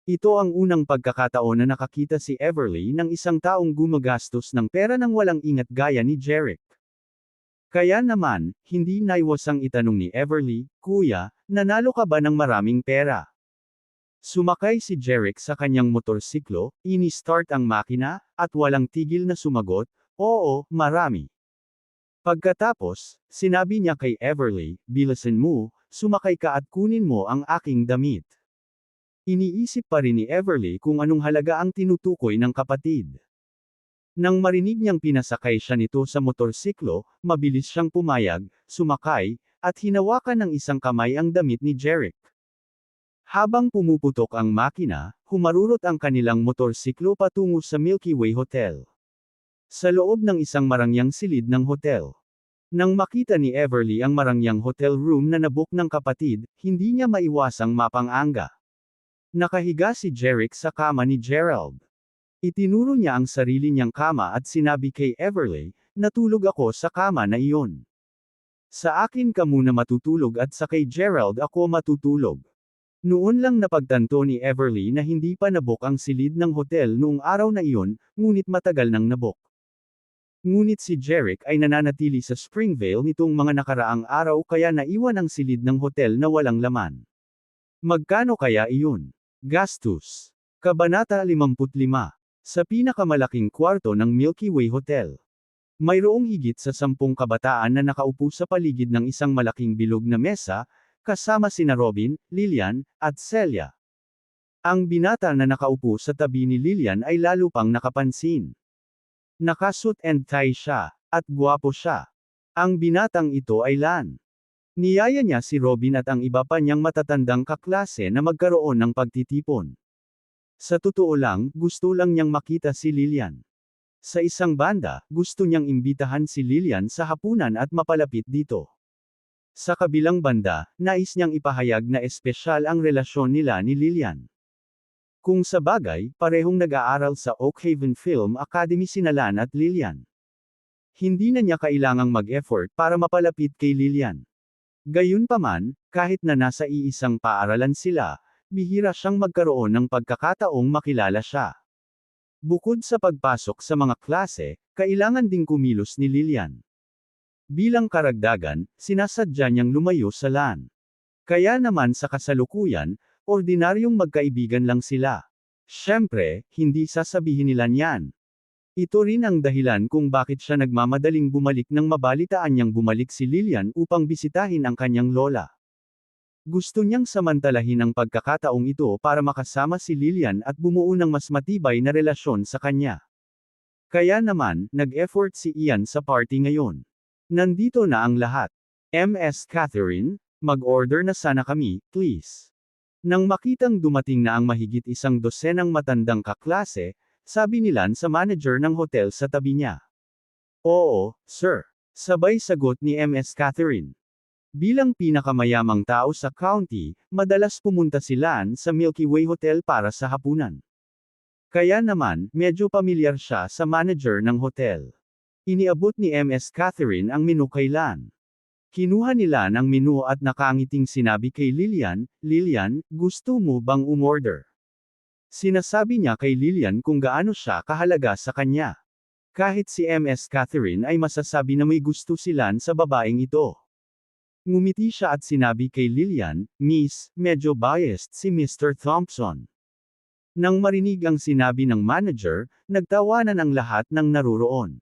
Ito ang unang pagkakataon na nakakita si Everly ng isang taong gumagastos ng pera ng walang ingat gaya ni Jeric. Kaya naman, hindi naiwasang itanong ni Everly, "Kuya, nanalo ka ba ng maraming pera?" Sumakay si Jeric sa kanyang motorsiklo, ini-start ang makina, at walang tigil na sumagot, "Oo, marami." Pagkatapos, sinabi niya kay Everly, "Bilisan mo, sumakay ka at kunin mo ang aking damit." Iniisip pa rin ni Everly kung anong halaga ang tinutukoy ng kapatid. Nang marinig niyang pinasakay siya nito sa motorsiklo, mabilis siyang pumayag, sumakay, at hinawakan ng isang kamay ang damit ni Jeric. Habang pumuputok ang makina, humarurot ang kanilang motorsiklo patungo sa Milky Way Hotel. Sa loob ng isang marangyang silid ng hotel. Nang makita ni Everly ang marangyang hotel room na nabook ng kapatid, hindi niya maiwasang mapang-anga. Nakahiga si Jeric sa kama ni Gerald. Itinuro niya ang sarili niyang kama at sinabi kay Everly, "Natulog ako sa kama na iyon. Sa akin ka muna matutulog at sa kay Gerald ako matutulog." Noon lang napagtanto ni Everly na hindi pa nabook ang silid ng hotel noong araw na iyon, ngunit matagal nang nabook. Ngunit si Jeric ay nananatili sa Springvale nitong mga nakaraang araw kaya naiwan ang silid ng hotel na walang laman. Magkano kaya iyon? Gastos. Kabanata 55. Sa pinakamalaking kwarto ng Milky Way Hotel. Mayroong higit sa 10 kabataan na nakaupo sa paligid ng isang malaking bilog na mesa, kasama sina Robin, Lillian, at Celia. Ang binata na nakaupo sa tabi ni Lillian ay lalo pang nakapansin. Nakasuit and tie siya, at gwapo siya. Ang binatang ito ay Lan. Niyaya niya si Robin at ang iba pa niyang matatandang kaklase na magkaroon ng pagtitipon. Sa totoo lang, gusto lang niyang makita si Lillian. Sa isang banda, gusto niyang imbitahan si Lillian sa hapunan at mapalapit dito. Sa kabilang banda, nais niyang ipahayag na espesyal ang relasyon nila ni Lillian. Kung sa bagay, parehong nag-aaral sa Oak Haven Film Academy sina Lan at Lillian. Hindi na niya kailangang mag-effort para mapalapit kay Lillian. Gayunpaman, kahit na nasa iisang paaralan sila, bihira siyang magkaroon ng pagkakataong makilala siya. Bukod sa pagpasok sa mga klase, kailangan ding kumilos ni Lillian. Bilang karagdagan, sinasadya niyang lumayo sa LAN. Kaya naman sa kasalukuyan, ordinaryong magkaibigan lang sila. Siyempre, hindi sasabihin nila niyan. Ito rin ang dahilan kung bakit siya nagmamadaling bumalik nang mabalitaan niyang bumalik si Lilian upang bisitahin ang kanyang lola. Gusto niyang samantalahin ang pagkakataong ito para makasama si Lilian at bumuo ng mas matibay na relasyon sa kanya. Kaya naman, nag-effort si Ian sa party ngayon. Nandito na ang lahat. Ms. Catherine, mag-order na sana kami, please. Nang makitang dumating na ang mahigit 12 matandang kaklase, sabi ni Lan sa manager ng hotel sa tabi niya. Oo, sir. Sabay sagot ni Ms. Catherine. Bilang pinakamayamang tao sa county, madalas pumunta si Lan sa Milky Way Hotel para sa hapunan. Kaya naman, medyo pamilyar siya sa manager ng hotel. Iniabot ni Ms. Catherine ang menu kay Lan. Kinuha ni Lan ang menu at nakangiting sinabi kay Lilian, Lilian, gusto mo bang umorder? Sinasabi niya kay Lilian kung gaano siya kahalaga sa kanya. Kahit si Ms. Catherine ay masasabi na may gusto si Lan sa babaeng ito. Ngumiti siya at sinabi kay Lilian, Miss, medyo biased si Mr. Thompson. Nang marinig ang sinabi ng manager, nagtawanan ang lahat ng naroroon.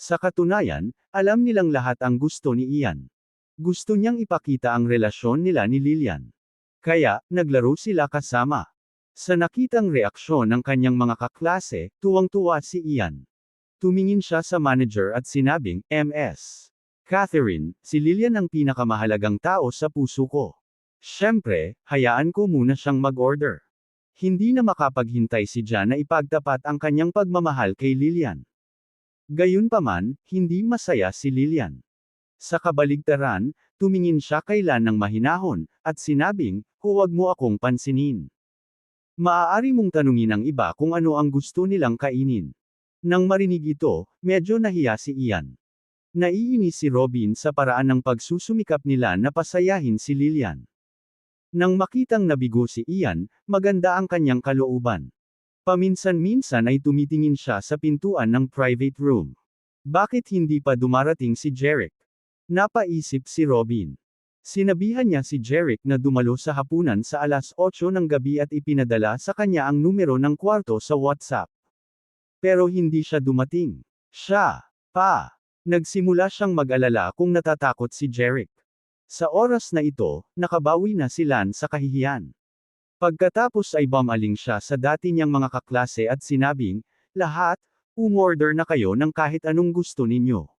Sa katunayan, alam nilang lahat ang gusto ni Ian. Gusto niyang ipakita ang relasyon nila ni Lilian. Kaya, naglaro sila kasama. Sa nakitang reaksyon ng kanyang mga kaklase, tuwang-tuwa si Ian. Tumingin siya sa manager at sinabing, Ms. Catherine, si Lilian ang pinakamahalagang tao sa puso ko. Siyempre, hayaan ko muna siyang mag-order. Hindi na makapaghintay si Jan na ipagtapat ang kanyang pagmamahal kay Lilian. Gayunpaman, hindi masaya si Lilian. Sa kabaligtaran, tumingin siya kay Lan ng mahinahon, at sinabing, huwag mo akong pansinin. Maaari mong tanungin ang iba kung ano ang gusto nilang kainin. Nang marinig ito, medyo nahiya si Ian. Naiinis si Robin sa paraan ng pagsusumikap nila na pasayahin si Lilian. Nang makitang nabigo si Ian, maganda ang kanyang kalooban. Paminsan-minsan ay tumitingin siya sa pintuan ng private room. Bakit hindi pa dumarating si Jeric? Napaisip si Robin. Sinabihan niya si Jeric na dumalo sa hapunan sa 8:00 ng gabi at ipinadala sa kanya ang numero ng kwarto sa WhatsApp. Pero hindi siya dumating. Nagsimula siyang mag-alala kung natatakot si Jeric. Sa oras na ito, nakabawi na si Lan sa kahihiyan. Pagkatapos ay bumaling siya sa dati niyang mga kaklase at sinabing, lahat, umorder na kayo ng kahit anong gusto ninyo.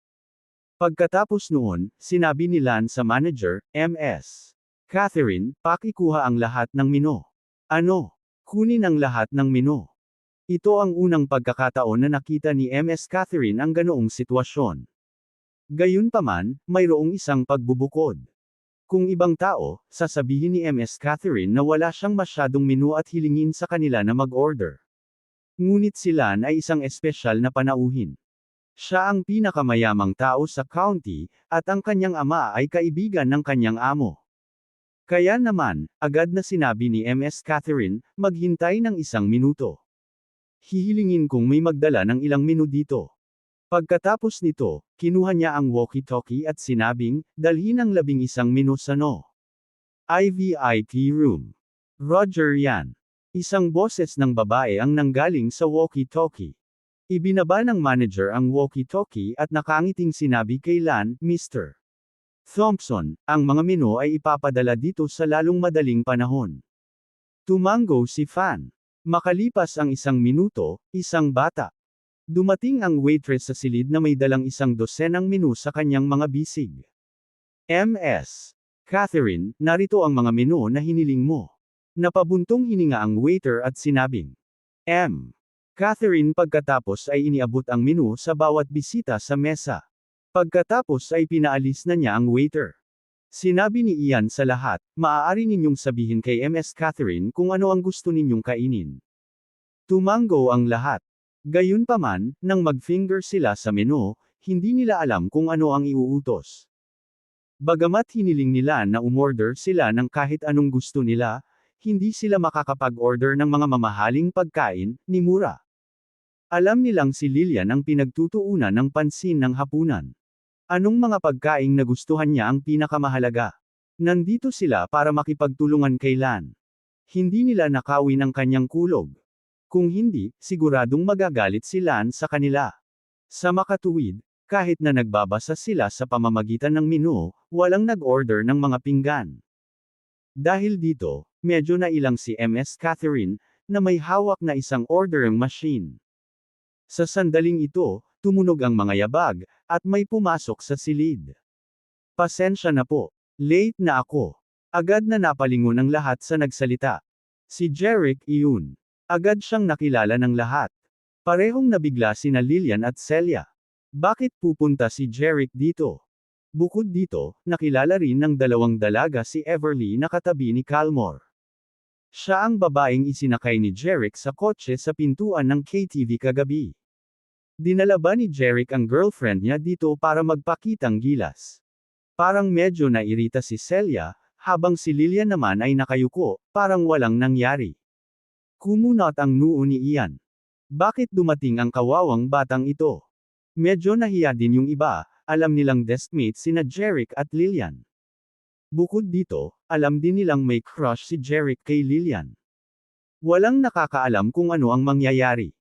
Pagkatapos noon, sinabi ni Lan sa manager, Ms. Catherine, pakikuha ang lahat ng menu. Ano? Kunin ang lahat ng menu. Ito ang unang pagkakataon na nakita ni Ms. Catherine ang ganoong sitwasyon. Gayunpaman, mayroong isang pagbubukod. Kung ibang tao, sasabihin ni Ms. Catherine na wala siyang masyadong menu at hilingin sa kanila na mag-order. Ngunit si Lan ay isang espesyal na panauhin. Siya ang pinakamayamang tao sa county, at ang kanyang ama ay kaibigan ng kanyang amo. Kaya naman, agad na sinabi ni Ms. Catherine, maghintay ng 1 minuto. Hihilingin kong may magdala ng ilang menu dito. Pagkatapos nito, kinuha niya ang walkie-talkie at sinabing, dalhin ang 11 menu sa IVIP room. Roger yan. Isang boses ng babae ang nanggaling sa walkie-talkie. Ibinaba ng manager ang walkie-talkie at nakangiting sinabi kay Lan, Mr. Thompson, ang mga menu ay ipapadala dito sa lalong madaling panahon. Tumango si Fan. Makalipas ang 1 minuto, isang bata. Dumating ang waitress sa silid na may dalang 12 menu sa kanyang mga bisig. Ms. Catherine, narito ang mga menu na hiniling mo. Napabuntong hininga ang waiter at sinabing, Catherine pagkatapos ay iniabot ang menu sa bawat bisita sa mesa. Pagkatapos ay pinaalis na niya ang waiter. Sinabi ni Ian sa lahat, maaari ninyong sabihin kay Ms. Catherine kung ano ang gusto ninyong kainin. Tumango ang lahat. Gayunpaman, nang mag-finger sila sa menu, hindi nila alam kung ano ang iuutos. Bagamat hiniling nila na umorder sila ng kahit anong gusto nila, hindi sila makakapag-order ng mga mamahaling pagkain, ni mura. Alam nilang si Lilian ang pinagtutuunan ng pansin ng hapunan. Anong mga pagkaing nagustuhan niya ang pinakamahalaga? Nandito sila para makipagtulungan kay Lan. Hindi nila nakawin ang kanyang kulog. Kung hindi, siguradong magagalit si Lan sa kanila. Sa makatuwid, kahit na nagbabasa sila sa pamamagitan ng menu, walang nag-order ng mga pinggan. Dahil dito, medyo nailang si Ms. Catherine, na may hawak na isang ordering machine. Sa sandaling ito, tumunog ang mga yabag, at may pumasok sa silid. Pasensya na po. Late na ako. Agad na napalingon ang lahat sa nagsalita. Si Jeric iyon. Agad siyang nakilala ng lahat. Parehong nabigla sina Lillian at Celia. Bakit pupunta si Jeric dito? Bukod dito, nakilala rin ng dalawang dalaga si Everly na katabi ni Calmore. Siya ang babaeng isinakay ni Jeric sa kotse sa pintuan ng KTV kagabi. Dinala ba ni Jeric ang girlfriend niya dito para magpakitang gilas? Parang medyo nairita si Celia, habang si Lillian naman ay nakayuko, parang walang nangyari. Kumunot ang noo ni Ian. Bakit dumating ang kawawang batang ito? Medyo nahiya din yung iba, alam nilang deskmates sina Jeric at Lillian. Bukod dito, alam din nilang may crush si Jeric kay Lillian. Walang nakakaalam kung ano ang mangyayari.